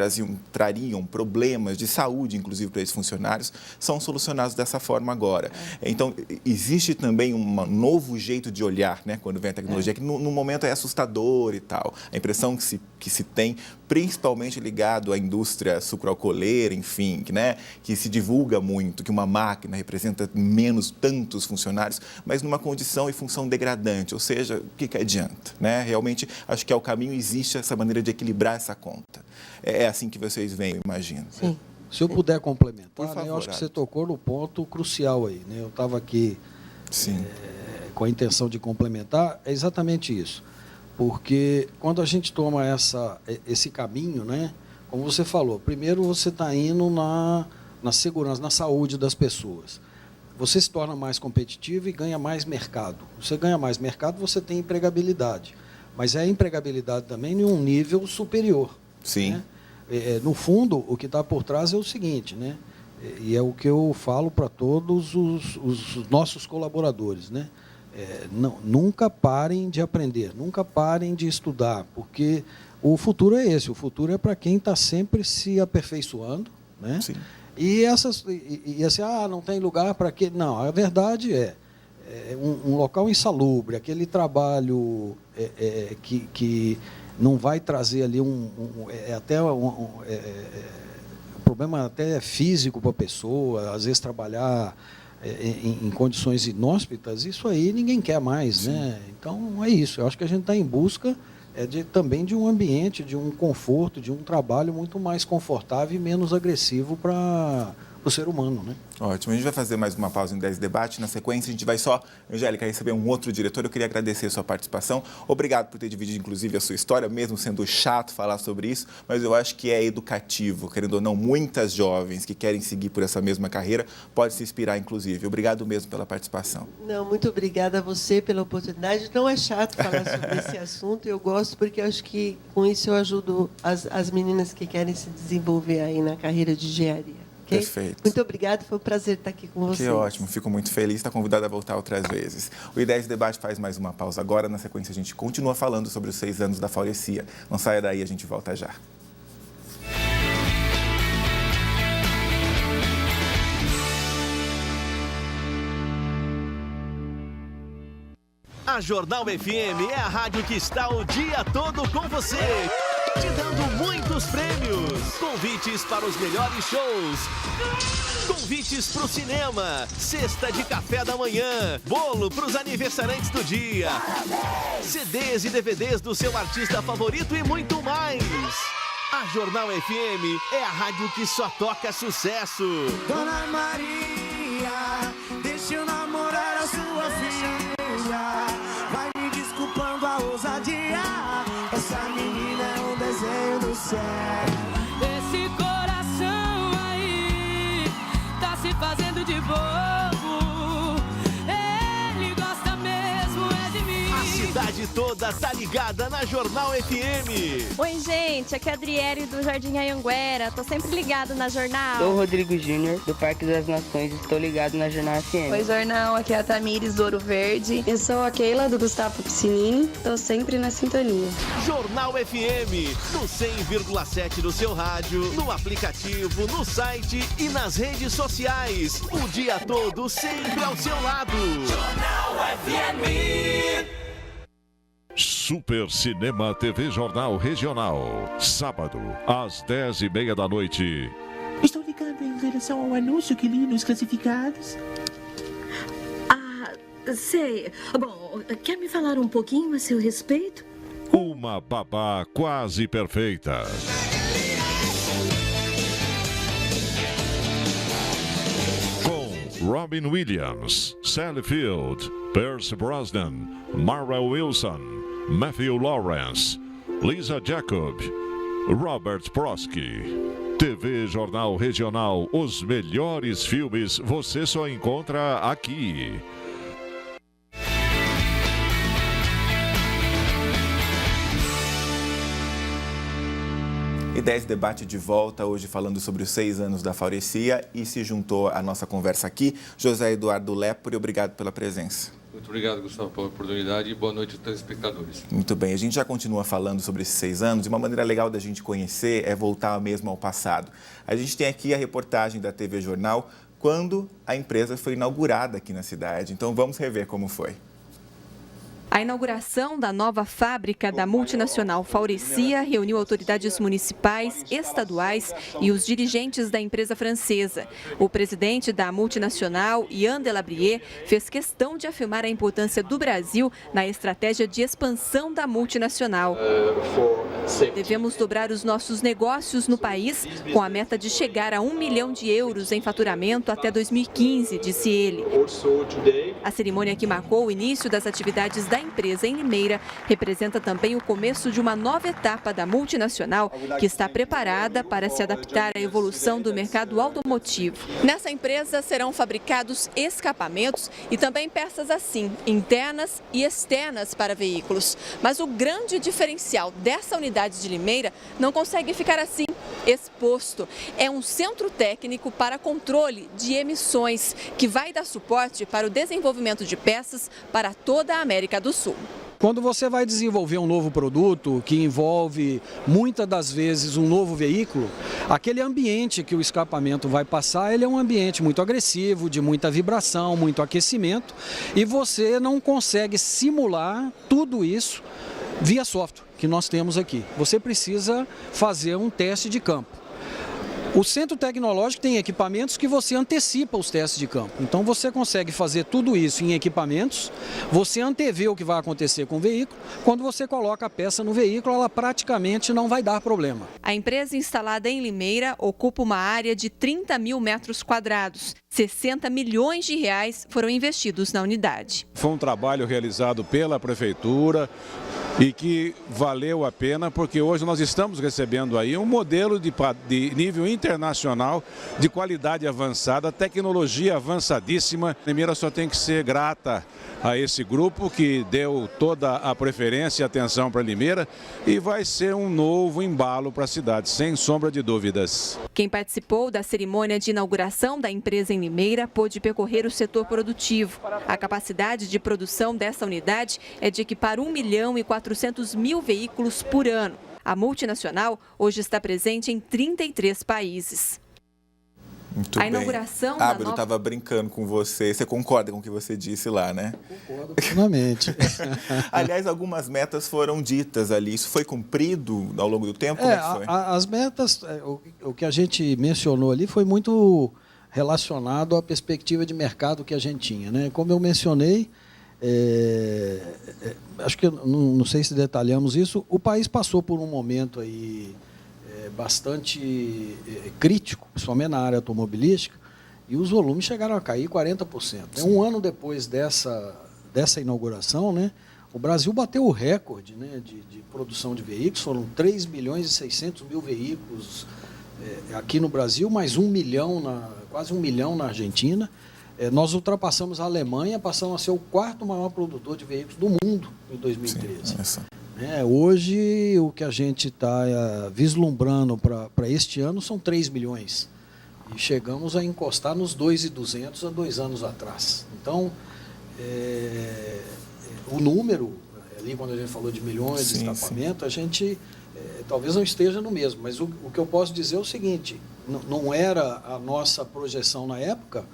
trariam problemas de saúde, inclusive, para esses funcionários, são solucionados dessa forma agora. Então, existe também um novo jeito de olhar, né, quando vem a tecnologia, que no momento é assustador e tal. A impressão que se tem, principalmente ligado à indústria sucroalcooleira, enfim, né, que se divulga muito, que uma máquina representa menos tantos funcionários, mas numa condição e função degradante, ou seja, o que adianta, né? Realmente, acho que é o caminho, existe essa maneira de equilibrar essa conta. É assim que vocês veem, eu imagino. Sim. Se eu puder complementar, Por favor, eu acho que você tocou no ponto crucial aí, né? Eu estava aqui com a intenção de complementar, é exatamente isso. Porque quando a gente toma esse caminho, né? Como você falou, primeiro você está indo na segurança, na saúde das pessoas. Você se torna mais competitivo e ganha mais mercado. Você ganha mais mercado, você tem empregabilidade. Mas é a empregabilidade também em um nível superior. Sim. Né? No fundo, o que está por trás é o seguinte, né? E é o que eu falo para todos os nossos colaboradores, né? Nunca parem de aprender, nunca parem de estudar, porque o futuro é esse, o futuro é para quem está sempre se aperfeiçoando, né? Sim. E assim, não tem lugar para quê? Não, a verdade é um local insalubre, aquele trabalho que não vai trazer ali um problema até físico para a pessoa, às vezes trabalhar em condições inóspitas, isso aí ninguém quer mais, né? Então é isso, eu acho que a gente está em busca também de um ambiente, de um conforto, de um trabalho muito mais confortável e menos agressivo para o ser humano, né? Ótimo. A gente vai fazer mais uma pausa em 10 Debate. Na sequência, a gente vai só, Angélica, receber um outro diretor. Eu queria agradecer a sua participação. Obrigado por ter dividido, inclusive, a sua história, mesmo sendo chato falar sobre isso, mas eu acho que é educativo. Querendo ou não, muitas jovens que querem seguir por essa mesma carreira podem se inspirar, inclusive. Obrigado mesmo pela participação. Não, muito obrigada a você pela oportunidade. Não é chato falar sobre esse assunto. Eu gosto porque eu acho que, com isso, eu ajudo as meninas que querem se desenvolver aí na carreira de engenharia. Perfeito. Muito obrigada, foi um prazer estar aqui com vocês. Que ótimo, fico muito feliz, está convidada a voltar outras vezes. O I10 Debate faz mais uma pausa agora, na sequência a gente continua falando sobre os 6 anos da Faurecia. Não saia daí, a gente volta já. A Jornal FM é a rádio que está o dia todo com você, te dando muitos prêmios, convites para os melhores shows, convites para o cinema, cesta de café da manhã, bolo para os aniversariantes do dia, CDs e DVDs do seu artista favorito e muito mais. A Jornal FM é a rádio que só toca sucesso. Dona Maria, deixa eu namorar a sua filha. Vai me desculpando a ousadia. Essa menina é um desenho do céu. Esse coração aí tá se fazendo de bobo. Ele gosta mesmo é de mim. A cidade toda tá ligada na Jornal FM. Oi, gente, aqui é a Adriele do Jardim Anhanguera. Tô sempre ligado na Jornal. Sou o Rodrigo Júnior, do Parque das Nações. Estou ligado na Jornal FM. Oi, Jornal, aqui é a Tamires do Ouro Verde. Eu sou a Keila do Gustavo Piscinin. Tô sempre na sintonia. Jornal FM, no 100,7 do seu rádio, no aplicativo, no site e nas redes sociais. O dia todo sempre ao seu lado. Jornal FM. Super Cinema TV Jornal Regional. Sábado, às 10h30 da noite. Estou ligando em relação ao anúncio que li nos classificados. Ah, sei. Bom, quer me falar um pouquinho a seu respeito? Uma babá quase perfeita. Com Robin Williams, Sally Field, Pierce Brosnan, Mara Wilson, Matthew Lawrence, Lisa Jacob, Robert Prosky. TV Jornal Regional, os melhores filmes você só encontra aqui. I10 Debate de volta, hoje falando sobre os 6 anos da Faurecia, e se juntou à nossa conversa aqui José Eduardo Lepore. Obrigado pela presença. Muito obrigado, Gustavo, pela oportunidade e boa noite aos telespectadores. Muito bem, a gente já continua falando sobre esses 6 anos e uma maneira legal da gente conhecer é voltar mesmo ao passado. A gente tem aqui a reportagem da TV Jornal quando a empresa foi inaugurada aqui na cidade. Então vamos rever como foi. A inauguração da nova fábrica da multinacional Faurecia reuniu autoridades municipais, estaduais e os dirigentes da empresa francesa. O presidente da multinacional, Yann Delabrière, fez questão de afirmar a importância do Brasil na estratégia de expansão da multinacional. Devemos dobrar os nossos negócios no país com a meta de chegar a 1 milhão de euros em faturamento até 2015, disse ele. A cerimônia que marcou o início das atividades da empresa em Limeira representa também o começo de uma nova etapa da multinacional que está preparada para se adaptar à evolução do mercado automotivo. Nessa empresa serão fabricados escapamentos e também peças assim, internas e externas para veículos. Mas o grande diferencial dessa unidade de Limeira não consegue ficar assim, exposto. É um centro técnico para controle de emissões que vai dar suporte para o desenvolvimento de peças para toda a América do Sul. Quando você vai desenvolver um novo produto que envolve muitas das vezes um novo veículo, aquele ambiente que o escapamento vai passar, ele é um ambiente muito agressivo, de muita vibração, muito aquecimento, e você não consegue simular tudo isso via software que nós temos aqui. Você precisa fazer um teste de campo. O centro tecnológico tem equipamentos que você antecipa os testes de campo. Então você consegue fazer tudo isso em equipamentos, você antevê o que vai acontecer com o veículo. Quando você coloca a peça no veículo, ela praticamente não vai dar problema. A empresa instalada em Limeira ocupa uma área de 30 mil metros quadrados. 60 milhões de reais foram investidos na unidade. Foi um trabalho realizado pela prefeitura e que valeu a pena, porque hoje nós estamos recebendo aí um modelo de nível internacional, de qualidade avançada, tecnologia avançadíssima. A Limeira só tem que ser grata a esse grupo que deu toda a preferência e atenção para Limeira, e vai ser um novo embalo para a cidade, sem sombra de dúvidas. Quem participou da cerimônia de inauguração da empresa em Limeira pôde percorrer o setor produtivo. A capacidade de produção dessa unidade é de equipar 1.400.000 veículos por ano. A multinacional hoje está presente em 33 países. Muito a bem. inauguração da nova... eu estava brincando com você. Você concorda com o que você disse lá, né? Concordo plenamente. Aliás, algumas metas foram ditas ali. Isso foi cumprido ao longo do tempo? Como é que foi? As metas, o que a gente mencionou ali foi muito relacionado à perspectiva de mercado que a gente tinha, né? Como eu mencionei, acho que não sei se detalhamos isso, o país passou por um momento aí bastante crítico, principalmente na área automobilística, e os volumes chegaram a cair 40%. Um ano depois dessa inauguração, né, o Brasil bateu o recorde, né, de produção de veículos, foram 3.600.000 veículos aqui no Brasil, mais 1 milhão, quase 1 milhão na Argentina. Nós ultrapassamos a Alemanha, passamos a ser o 4º maior produtor de veículos do mundo em 2013. Sim, hoje, o que a gente está vislumbrando para este ano são 3 milhões. E chegamos a encostar nos 2.200 há 2 anos atrás. Então, o número, ali quando a gente falou de milhões de escapamento, a gente talvez não esteja no mesmo. Mas o que eu posso dizer é o seguinte, não era a nossa projeção na época,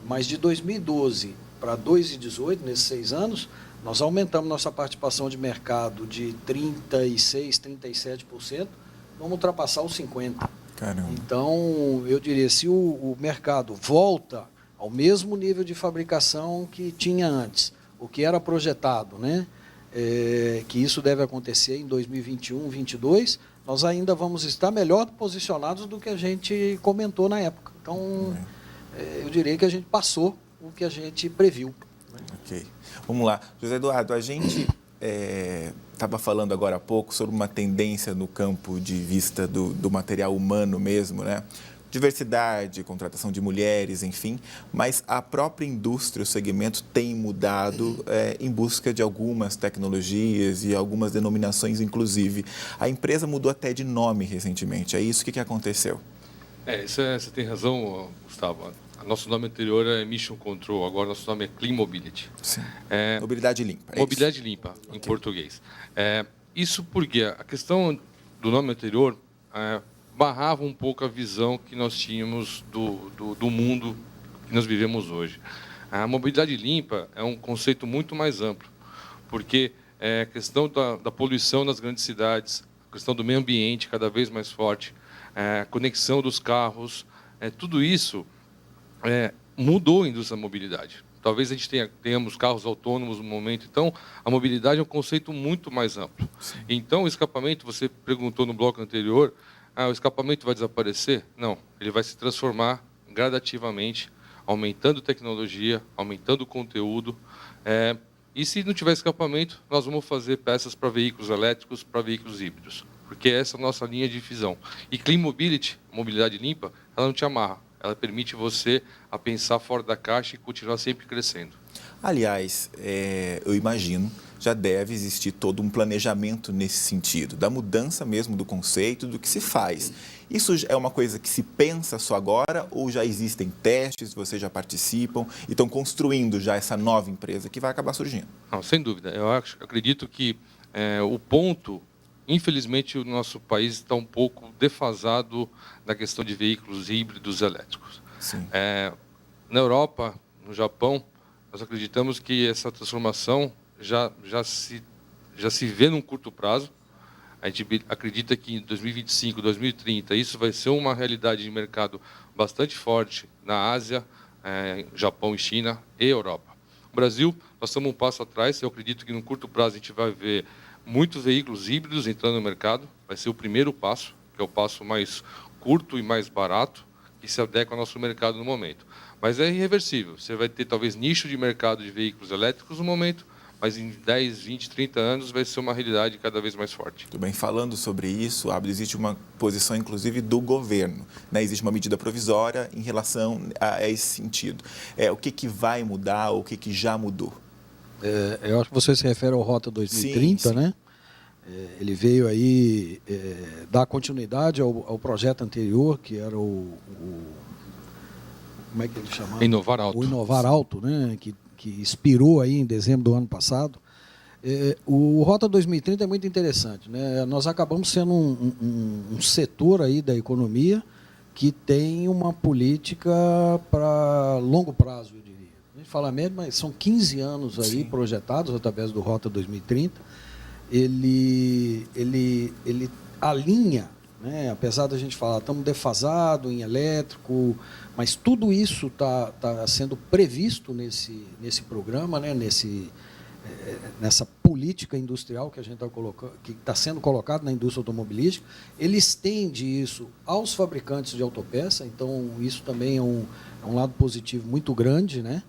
mas de 2012 para 2018, nesses 6 anos, nós aumentamos nossa participação de mercado de 36%, 37%, vamos ultrapassar os 50%. Caramba. Então, eu diria, se o mercado volta ao mesmo nível de fabricação que tinha antes, o que era projetado, né? Que isso deve acontecer em 2021, 2022, nós ainda vamos estar melhor posicionados do que a gente comentou na época. Então, eu diria que a gente passou o que a gente previu. Ok. Vamos lá. José Eduardo, a gente estava falando agora há pouco sobre uma tendência no campo de vista do material humano mesmo, né? diversidade, contratação de mulheres, enfim, mas a própria indústria, o segmento tem mudado em busca de algumas tecnologias e algumas denominações, inclusive. A empresa mudou até de nome recentemente, é isso? O que aconteceu? Você tem razão, Gustavo. Nosso nome anterior é Emission Control, agora nosso nome é Clean Mobility. Sim. Mobilidade limpa. Mobilidade limpa, em português. Isso porque a questão do nome anterior barrava um pouco a visão que nós tínhamos do mundo que nós vivemos hoje. A mobilidade limpa é um conceito muito mais amplo, porque a questão da poluição nas grandes cidades, a questão do meio ambiente cada vez mais forte, a conexão dos carros, tudo isso mudou a indústria da mobilidade. Talvez a gente tenhamos carros autônomos no momento. Então, a mobilidade é um conceito muito mais amplo. Sim. Então, o escapamento, você perguntou no bloco anterior, o escapamento vai desaparecer? Não, ele vai se transformar gradativamente, aumentando tecnologia, aumentando o conteúdo. E se não tiver escapamento, nós vamos fazer peças para veículos elétricos, para veículos híbridos, porque essa é a nossa linha de visão. E Clean Mobility, mobilidade limpa, ela não te amarra. Ela permite você a pensar fora da caixa e continuar sempre crescendo. Aliás, eu imagino, já deve existir todo um planejamento nesse sentido, da mudança mesmo do conceito, do que se faz. Isso é uma coisa que se pensa só agora ou já existem testes, vocês já participam e estão construindo já essa nova empresa que vai acabar surgindo? Não, sem dúvida. Eu acredito que o ponto... Infelizmente, o nosso país está um pouco defasado na questão de veículos híbridos elétricos. Na Europa, no Japão, nós acreditamos que essa transformação já se vê num curto prazo. A gente acredita que em 2025, 2030, isso vai ser uma realidade de mercado bastante forte na Ásia, Japão e China e Europa. No Brasil, nós estamos um passo atrás. Eu acredito que num curto prazo a gente vai ver muitos veículos híbridos entrando no mercado. Vai ser o primeiro passo, que é o passo mais curto e mais barato, que se adequa ao nosso mercado no momento. Mas é irreversível. Você vai ter, talvez, nicho de mercado de veículos elétricos no momento, mas em 10, 20, 30 anos vai ser uma realidade cada vez mais forte. Tudo bem. Falando sobre isso, Abdo, existe uma posição, inclusive, do governo, né? Existe uma medida provisória em relação a esse sentido. O que vai mudar, o que já mudou? Eu acho que você se refere ao Rota 2030, sim. Né? Ele veio aí dar continuidade ao projeto anterior, que era como é que ele chamava? Inovar Alto. O Inovar Alto, né? Que expirou aí em dezembro do ano passado. O Rota 2030 é muito interessante, né? Nós acabamos sendo um setor aí da economia que tem uma política para longo prazo, eu diria. A gente fala médio, mas são 15 anos aí, sim, projetados através do Rota 2030. Ele alinha, né? Apesar da gente falar, estamos defasados em elétrico, mas tudo isso está sendo previsto nesse programa, né? Nessa política industrial que a gente está colocando, que está sendo colocado na indústria automobilística. Ele estende isso aos fabricantes de autopeça, então isso também é um lado positivo muito grande, né?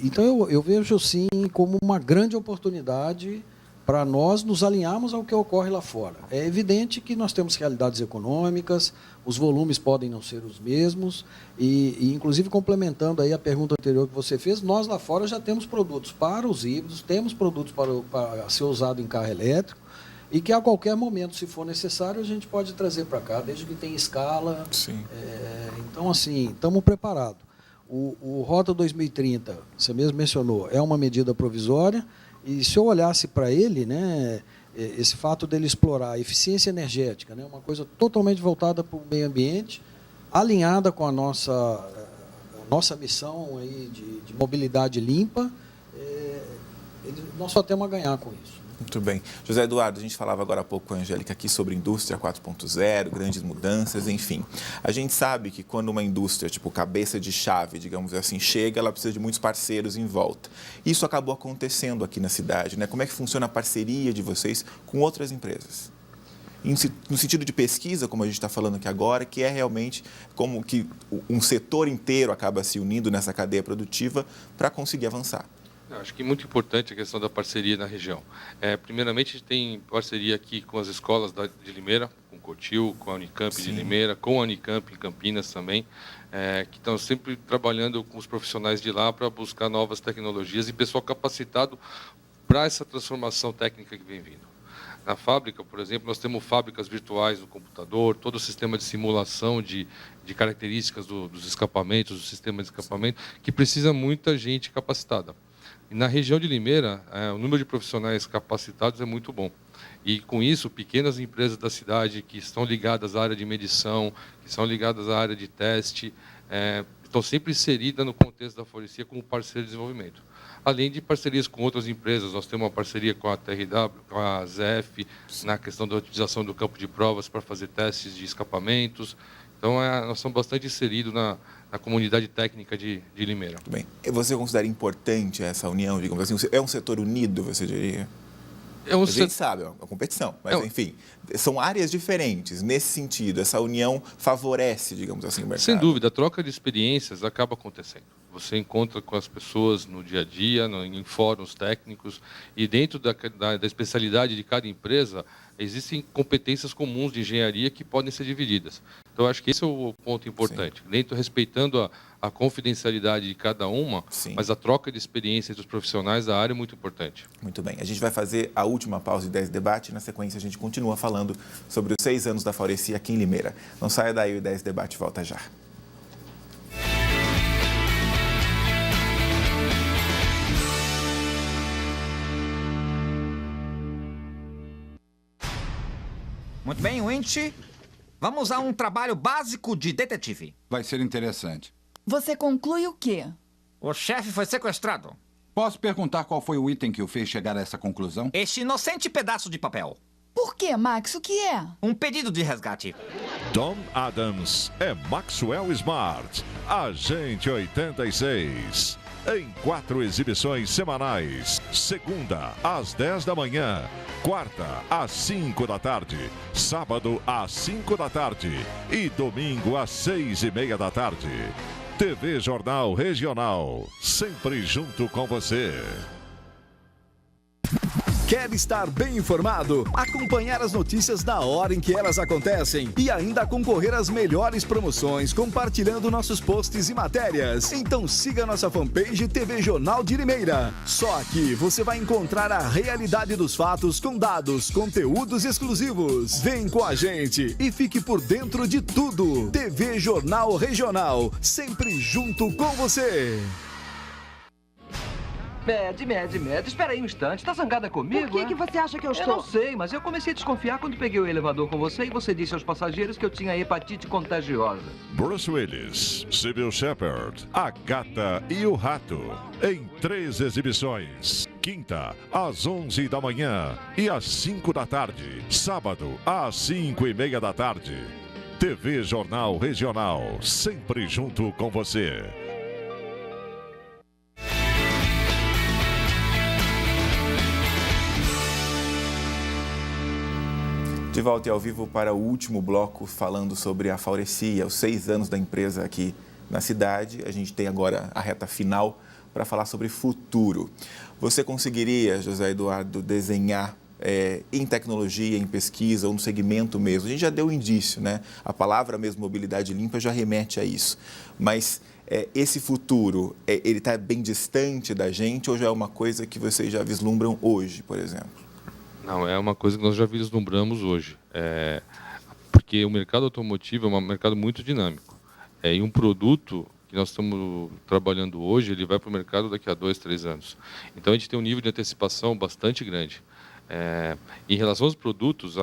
Então eu vejo sim como uma grande oportunidade para nós nos alinharmos ao que ocorre lá fora. É evidente que nós temos realidades econômicas, os volumes podem não ser os mesmos, e inclusive complementando aí a pergunta anterior que você fez, nós lá fora já temos produtos para os híbridos, temos produtos para ser usado em carro elétrico, e que a qualquer momento, se for necessário, a gente pode trazer para cá, desde que tenha escala. Sim. Então, assim, estamos preparados. O Rota 2030, você mesmo mencionou, é uma medida provisória, e se eu olhasse para ele, né, esse fato dele explorar a eficiência energética, né, uma coisa totalmente voltada para o meio ambiente, alinhada com a nossa missão aí de mobilidade limpa, nós só temos a ganhar com isso. Muito bem. José Eduardo, a gente falava agora há pouco com a Angélica aqui sobre indústria 4.0, grandes mudanças, enfim. A gente sabe que quando uma indústria, tipo cabeça de chave, digamos assim, chega, ela precisa de muitos parceiros em volta. Isso acabou acontecendo aqui na cidade, né? Como é que funciona a parceria de vocês com outras empresas? No sentido de pesquisa, como a gente está falando aqui agora, que é realmente como que um setor inteiro acaba se unindo nessa cadeia produtiva para conseguir avançar. Eu acho que é muito importante a questão da parceria na região. Primeiramente, a gente tem parceria aqui com as escolas de Limeira, com o Cotil, com a Unicamp de Limeira, com a Unicamp em Campinas também, que estão sempre trabalhando com os profissionais de lá para buscar novas tecnologias e pessoal capacitado para essa transformação técnica que vem vindo. Na fábrica, por exemplo, nós temos fábricas virtuais no computador, todo o sistema de simulação de características dos escapamentos, do sistema de escapamento, que precisa muita gente capacitada. E na região de Limeira, o número de profissionais capacitados é muito bom. E, com isso, pequenas empresas da cidade que estão ligadas à área de medição, que são ligadas à área de teste, estão sempre inseridas no contexto da Faurecia como parceiro de desenvolvimento. Além de parcerias com outras empresas, nós temos uma parceria com a TRW, com a ZF, na questão da utilização do campo de provas para fazer testes de escapamentos. Então, nós somos bastante inseridos na comunidade técnica de Limeira. Muito bem. E você considera importante essa união, digamos assim? É um setor unido, você diria? A gente sabe, é uma competição, mas, enfim, são áreas diferentes. Nesse sentido, essa união favorece, digamos assim, o mercado. Sem dúvida, a troca de experiências acaba acontecendo. Você encontra com as pessoas no dia a dia, em fóruns técnicos, e dentro da especialidade de cada empresa, existem competências comuns de engenharia que podem ser divididas. Então, eu acho que esse é o ponto importante. Dentro, respeitando a confidencialidade de cada uma, mas a troca de experiência entre os profissionais da área é muito importante. Muito bem. A gente vai fazer a última pausa de 10 Debate e, na sequência, a gente continua falando sobre os 6 anos da Faurecia aqui em Limeira. Não saia daí, o 10 Debate volta já. Muito bem, Winch. Vamos a um trabalho básico de detetive. Vai ser interessante. Você conclui o quê? O chefe foi sequestrado. Posso perguntar qual foi o item que o fez chegar a essa conclusão? Este inocente pedaço de papel. Por quê, Max? O que é? Um pedido de resgate. Tom Adams é Maxwell Smart, Agente 86. Em 4 exibições semanais. Segunda, às 10 da manhã. Quarta, às 5 da tarde. Sábado, às 5 da tarde. E domingo, às 6:30 da tarde. TV Jornal Regional. Sempre junto com você. Quer estar bem informado? Acompanhar as notícias na hora em que elas acontecem e ainda concorrer às melhores promoções compartilhando nossos posts e matérias. Então siga nossa fanpage TV Jornal de Limeira. Só aqui você vai encontrar a realidade dos fatos com dados, conteúdos exclusivos. Vem com a gente e fique por dentro de tudo. TV Jornal Regional, sempre junto com você. Mad, espera aí um instante. Tá zangada comigo? Por que você acha que eu estou? Eu não sei, mas eu comecei a desconfiar quando peguei o elevador com você e você disse aos passageiros que eu tinha hepatite contagiosa. Bruce Willis, Sybil Shepherd, A Gata e o Rato. Em 3 exibições. Quinta, às 11 da manhã e às 5 da tarde. Sábado, às 5:30 da tarde. TV Jornal Regional, sempre junto com você. De volta e ao vivo para o último bloco, falando sobre a Faurecia, os 6 anos da empresa aqui na cidade. A gente tem agora a reta final para falar sobre futuro. Você conseguiria, José Eduardo, desenhar em tecnologia, em pesquisa ou no segmento mesmo? A gente já deu um indício, né? A palavra mesmo mobilidade limpa já remete a isso. Mas esse futuro, ele está bem distante da gente ou já é uma coisa que vocês já vislumbram hoje, por exemplo? Não, é uma coisa que nós já vislumbramos hoje. Porque o mercado automotivo é um mercado muito dinâmico. E um produto que nós estamos trabalhando hoje, ele vai para o mercado daqui a 2, 3 anos. Então, a gente tem um nível de antecipação bastante grande. Em relação aos produtos,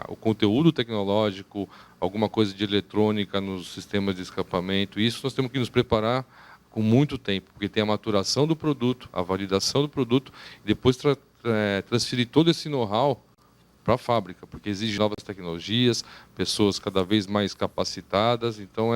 o conteúdo tecnológico, alguma coisa de eletrônica nos sistemas de escapamento, isso nós temos que nos preparar com muito tempo, porque tem a maturação do produto, a validação do produto, e depois transferir todo esse know-how para a fábrica, porque exige novas tecnologias, pessoas cada vez mais capacitadas, então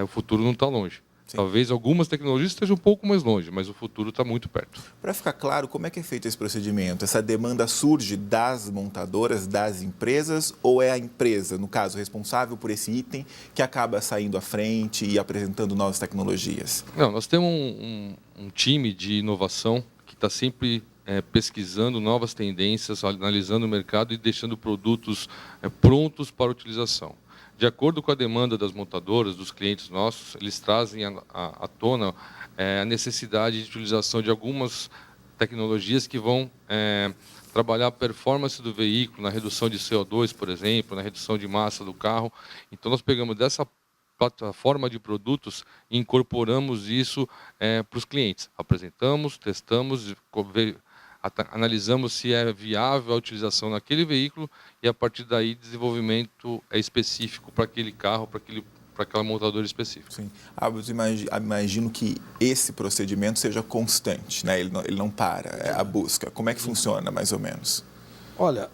o futuro não está longe. Sim. Talvez algumas tecnologias estejam um pouco mais longe, mas o futuro está muito perto. Para ficar claro, como é que é feito esse procedimento? Essa demanda surge das montadoras, das empresas, ou é a empresa, no caso, responsável por esse item, que acaba saindo à frente e apresentando novas tecnologias? Não, nós temos um time de inovação está sempre pesquisando novas tendências, analisando o mercado e deixando produtos prontos para utilização. De acordo com a demanda das montadoras, dos clientes nossos, eles trazem à tona a necessidade de utilização de algumas tecnologias que vão trabalhar a performance do veículo, na redução de CO2, por exemplo, na redução de massa do carro. Então, nós pegamos dessa plataforma de produtos e incorporamos isso para os clientes. Apresentamos, testamos, analisamos se é viável a utilização naquele veículo e, a partir daí, desenvolvimento específico para aquele carro, para aquela montadora específica. Sim. Imagino que esse procedimento seja constante, né? Ele não para, a busca. Como é que funciona, mais ou menos? Olha,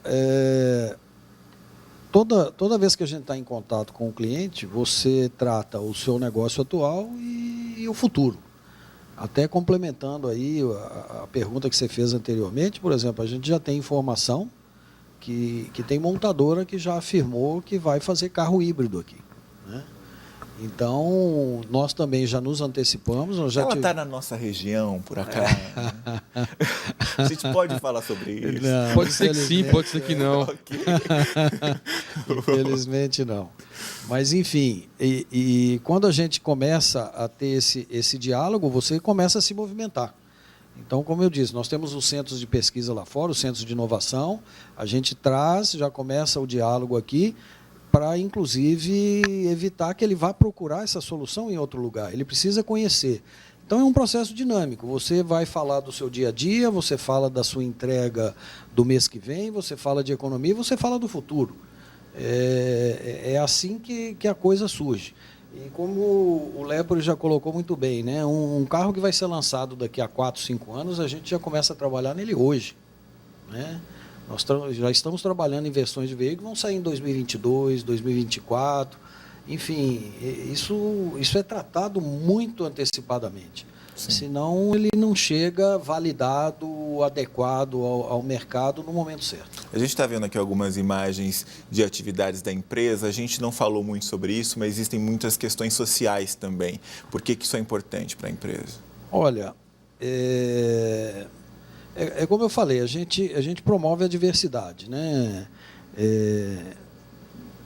toda vez que a gente está em contato com o cliente, você trata o seu negócio atual e o futuro. Até complementando aí a pergunta que você fez anteriormente, por exemplo, a gente já tem informação que tem montadora que já afirmou que vai fazer carro híbrido aqui, né? Então, nós também já nos antecipamos. Ela está na nossa região, por acaso? A gente pode falar sobre isso? Não, pode ser que sim, pode ser que não. Okay. Infelizmente não. Mas, enfim, e quando a gente começa a ter esse diálogo, você começa a se movimentar. Então, como eu disse, nós temos os centros de pesquisa lá fora, os centros de inovação, a gente traz, já começa o diálogo aqui, para, inclusive, evitar que ele vá procurar essa solução em outro lugar. Ele precisa conhecer. Então, é um processo dinâmico. Você vai falar do seu dia a dia, você fala da sua entrega do mês que vem, você fala de economia, você fala do futuro. É assim que a coisa surge. E como o Lepore já colocou muito bem, né? Um carro que vai ser lançado daqui a 4, 5 anos, a gente já começa a trabalhar nele hoje, né? Nós já estamos trabalhando em versões de veículo que vão sair em 2022, 2024. Enfim, isso é tratado muito antecipadamente. Sim. Senão ele não chega validado, adequado ao mercado no momento certo. A gente está vendo aqui algumas imagens de atividades da empresa. A gente não falou muito sobre isso, mas existem muitas questões sociais também. Por que isso é importante para a empresa? Olha, é como eu falei, a gente promove a diversidade, né?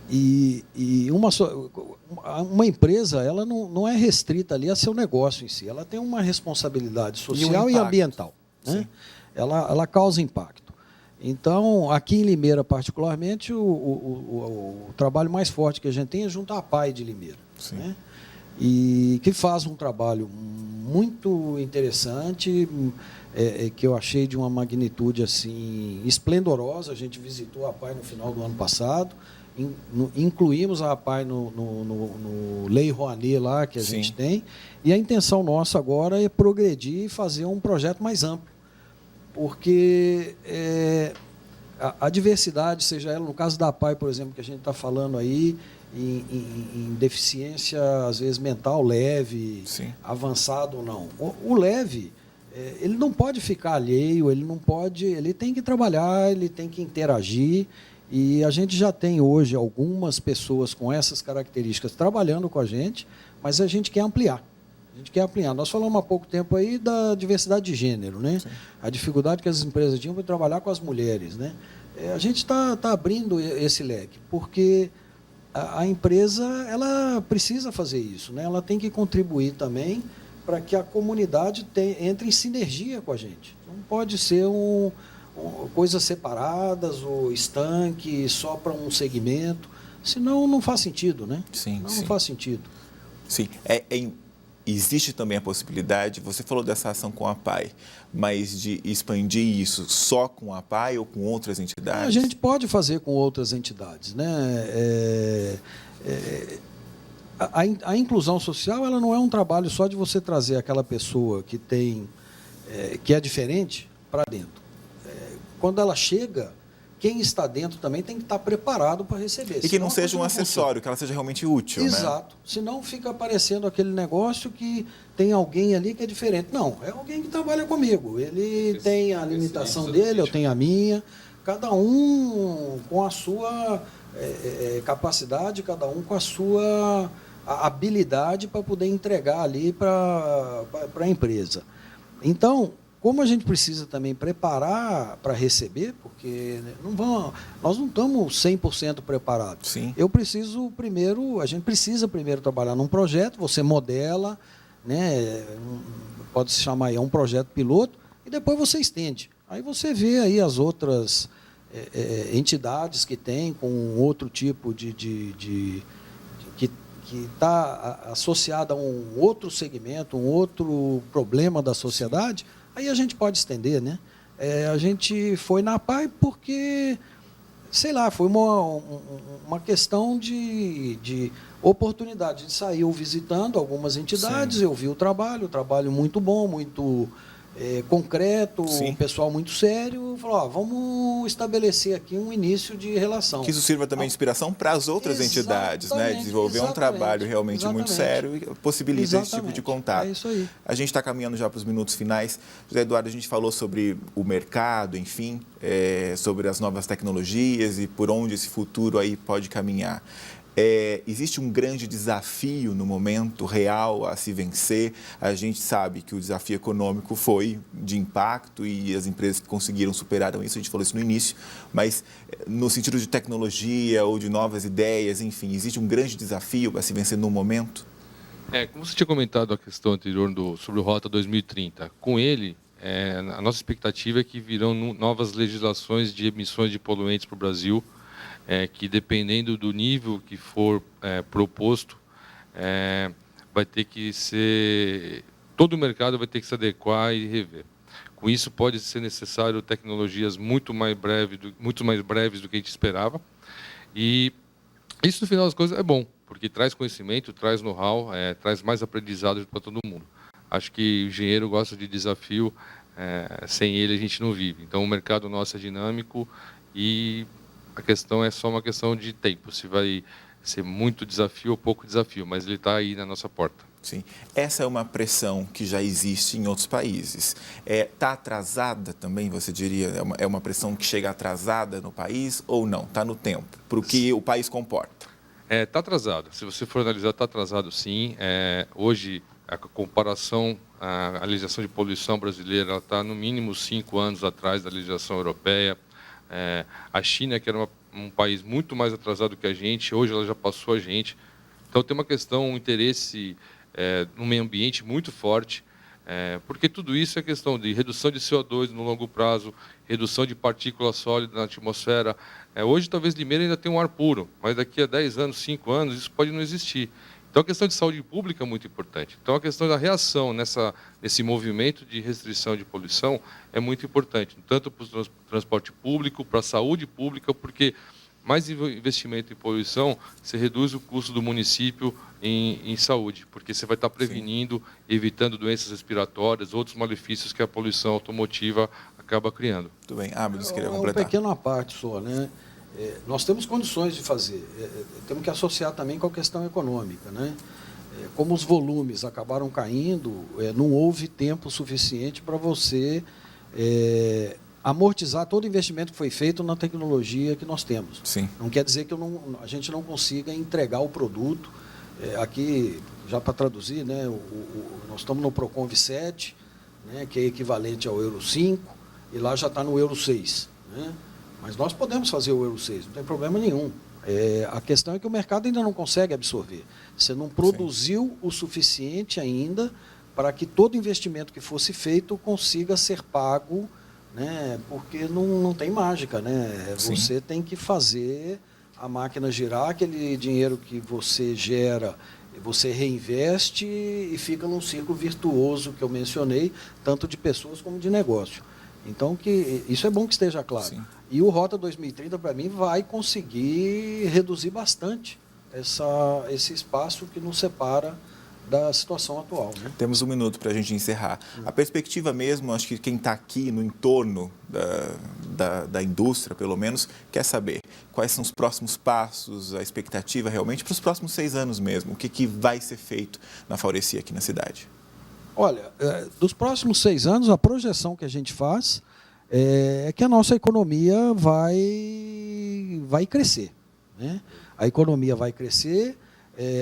E uma empresa, ela não é restrita ali a seu negócio em si, ela tem uma responsabilidade social e ambiental, né? Ela causa impacto. Então, aqui em Limeira, particularmente, o trabalho mais forte que a gente tem é junto à APAE de Limeira, né? E que faz um trabalho muito interessante, que eu achei de uma magnitude assim esplendorosa. A gente visitou a APAE no final do ano passado, incluímos a APAE no Lei Rouanet lá que a gente tem, e a intenção nossa agora é progredir e fazer um projeto mais amplo, porque a diversidade, seja ela no caso da APAE, por exemplo, que a gente está falando aí, em deficiência, às vezes, mental leve, avançado ou não. O leve, ele não pode ficar alheio, ele tem que trabalhar, ele tem que interagir, e a gente já tem hoje algumas pessoas com essas características trabalhando com a gente, mas a gente quer ampliar. Nós falamos há pouco tempo aí da diversidade de gênero, né? Sim. A dificuldade que as empresas tinham para trabalhar com as mulheres, né? A gente está abrindo esse leque, porque a empresa ela precisa fazer isso, né? Ela tem que contribuir também para que a comunidade entre em sinergia com a gente. Não pode ser coisas separadas ou estanque só para um segmento, senão não faz sentido, né? Não faz sentido. Sim. Existe também a possibilidade, você falou dessa ação com a APAE, mas de expandir isso só com a APAE ou com outras entidades? A gente pode fazer com outras entidades, né? A inclusão social, ela não é um trabalho só de você trazer aquela pessoa que é diferente para dentro. Quando ela chega, quem está dentro também tem que estar preparado para receber. E que não seja um acessório, que ela seja realmente útil. Exato. Né? Senão fica aparecendo aquele negócio que tem alguém ali que é diferente. Não, é alguém que trabalha comigo. Ele tem a limitação dele, eu tenho a minha. Cada um com a sua capacidade, cada um com a sua habilidade para poder entregar ali para a empresa. Então, como a gente precisa também preparar para receber, porque nós não estamos 100% preparados. Sim. A gente precisa primeiro trabalhar num projeto, você modela, né, pode se chamar aí, um projeto piloto, e depois você estende. Aí você vê aí as outras entidades que tem com outro tipo que está associada a um outro segmento, um outro problema da sociedade, aí a gente pode estender, né? A gente foi na PAI porque, sei lá, foi uma questão de oportunidade. De sair visitando algumas entidades, eu vi o trabalho muito bom, muito concreto, um pessoal muito sério, falou, vamos estabelecer aqui um início de relação. Que isso sirva também de inspiração para as outras entidades, né? Desenvolver um trabalho realmente muito sério e possibilita esse tipo de contato. É isso aí. A gente está caminhando já para os minutos finais. José Eduardo, a gente falou sobre o mercado, enfim, sobre as novas tecnologias e por onde esse futuro aí pode caminhar. Existe um grande desafio no momento real a se vencer. A gente sabe que o desafio econômico foi de impacto e as empresas que conseguiram superaram isso, a gente falou isso no início, mas no sentido de tecnologia ou de novas ideias, enfim, existe um grande desafio a se vencer no momento? Como você tinha comentado a questão anterior sobre o Rota 2030, com ele, a nossa expectativa é que virão novas legislações de emissões de poluentes para o Brasil, que dependendo do nível que for proposto, vai ter que ser... Todo o mercado vai ter que se adequar e rever. Com isso, pode ser necessário tecnologias muito mais breves do que a gente esperava. E isso, no final das coisas, é bom, porque traz conhecimento, traz know-how, traz mais aprendizado para todo mundo. Acho que o engenheiro gosta de desafio, sem ele a gente não vive. Então, o mercado nosso é dinâmico e... A questão é só uma questão de tempo, se vai ser muito desafio ou pouco desafio, mas ele está aí na nossa porta. Sim. Essa é uma pressão que já existe em outros países. Está atrasada também, você diria? É uma pressão que chega atrasada no país ou não? Está no tempo, para o que o país comporta? Está atrasado. Se você for analisar, está atrasado sim. Hoje, a comparação, a legislação de poluição brasileira está no mínimo 5 anos atrás da legislação europeia. A China, que era um país muito mais atrasado que a gente, hoje ela já passou a gente. Então, tem uma questão, um interesse no meio ambiente muito forte, porque tudo isso é questão de redução de CO2 no longo prazo, redução de partículas sólidas na atmosfera. Hoje, talvez Limeira ainda tenha um ar puro, mas daqui a 10 anos, 5 anos, isso pode não existir. Então, a questão de saúde pública é muito importante. Então, a questão da reação nesse movimento de restrição de poluição é muito importante, tanto para o transporte público, para a saúde pública, porque mais investimento em poluição, você reduz o custo do município em saúde, porque você vai estar prevenindo, evitando doenças respiratórias, outros malefícios que a poluição automotiva acaba criando. Muito bem. Você queria completar? Uma pequena parte só, né? Nós temos condições de fazer, temos que associar também com a questão econômica, né? Como os volumes acabaram caindo, não houve tempo suficiente para você amortizar todo o investimento que foi feito na tecnologia que nós temos. Sim. Não quer dizer que a gente não consiga entregar o produto. Aqui, já para traduzir, né, nós estamos no Proconv 7, né, que é equivalente ao Euro 5, e lá já está no Euro 6, né? Mas nós podemos fazer o Euro 6, não tem problema nenhum. A questão é que o mercado ainda não consegue absorver. Você não produziu o suficiente ainda para que todo investimento que fosse feito consiga ser pago, né? Porque não tem mágica, né? Sim. Você tem que fazer a máquina girar, aquele dinheiro que você gera, você reinveste e fica num ciclo virtuoso que eu mencionei, tanto de pessoas como de negócio. Então, isso é bom que esteja claro. Sim. E o Rota 2030, para mim, vai conseguir reduzir bastante esse espaço que nos separa da situação atual, né? Temos 1 minuto para a gente encerrar. A perspectiva mesmo, acho que quem está aqui no entorno da indústria, pelo menos, quer saber quais são os próximos passos, a expectativa realmente para os próximos 6 anos mesmo. O que vai ser feito na Faurecia aqui na cidade? Olha, dos próximos 6 anos, a projeção que a gente faz é que a nossa economia vai crescer, né? A economia vai crescer,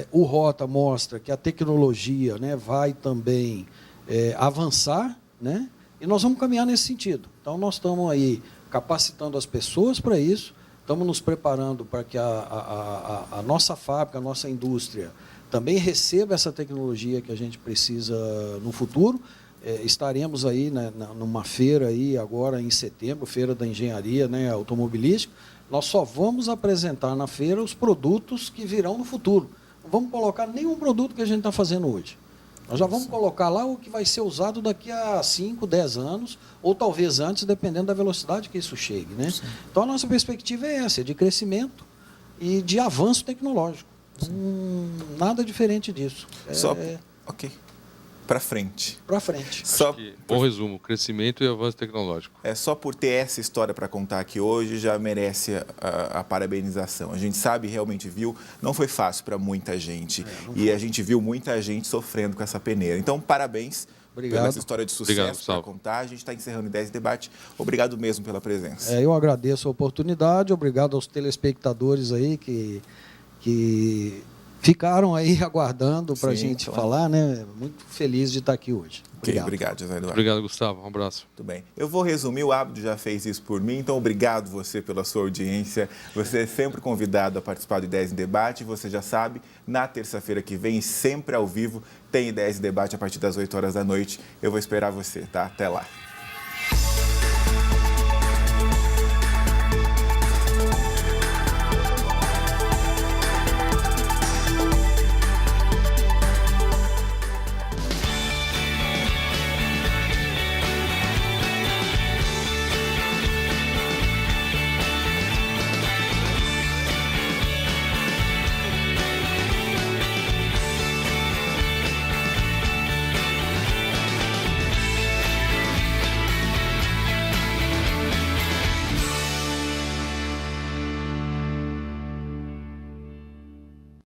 o Rota mostra que a tecnologia, né, vai também avançar, né? E nós vamos caminhar nesse sentido. Então, nós estamos aí capacitando as pessoas para isso, estamos nos preparando para que a nossa fábrica, a nossa indústria também receba essa tecnologia que a gente precisa no futuro. Estaremos aí, né, numa feira aí agora em setembro, Feira da Engenharia, né, Automobilística. Nós só vamos apresentar na feira os produtos que virão no futuro. Não vamos colocar nenhum produto que a gente está fazendo hoje. Nós já vamos colocar lá o que vai ser usado daqui a 5, 10 anos, ou talvez antes, dependendo da velocidade que isso chegue, né? Então, a nossa perspectiva é essa, de crescimento e de avanço tecnológico. Nada diferente disso. Ok. Para frente. Para frente. Bom resumo, crescimento e avanço tecnológico. Só por ter essa história para contar aqui hoje já merece a parabenização. A gente sabe, realmente viu, não foi fácil para muita gente. E a gente viu muita gente sofrendo com essa peneira. Então, parabéns pela essa história de sucesso para contar. A gente está encerrando Ideias em Debate. Obrigado mesmo pela presença. Eu agradeço a oportunidade, obrigado aos telespectadores aí que ficaram aí aguardando para a gente falar, né? Muito feliz de estar aqui hoje. Obrigado, José Eduardo. Obrigado, Gustavo. Um abraço. Tudo bem. Eu vou resumir, o Abdo já fez isso por mim, então obrigado você pela sua audiência. Você é sempre convidado a participar do Ideias em Debate. Você já sabe, na terça-feira que vem, sempre ao vivo, tem Ideias em Debate a partir das 8 horas da noite. Eu vou esperar você, tá? Até lá.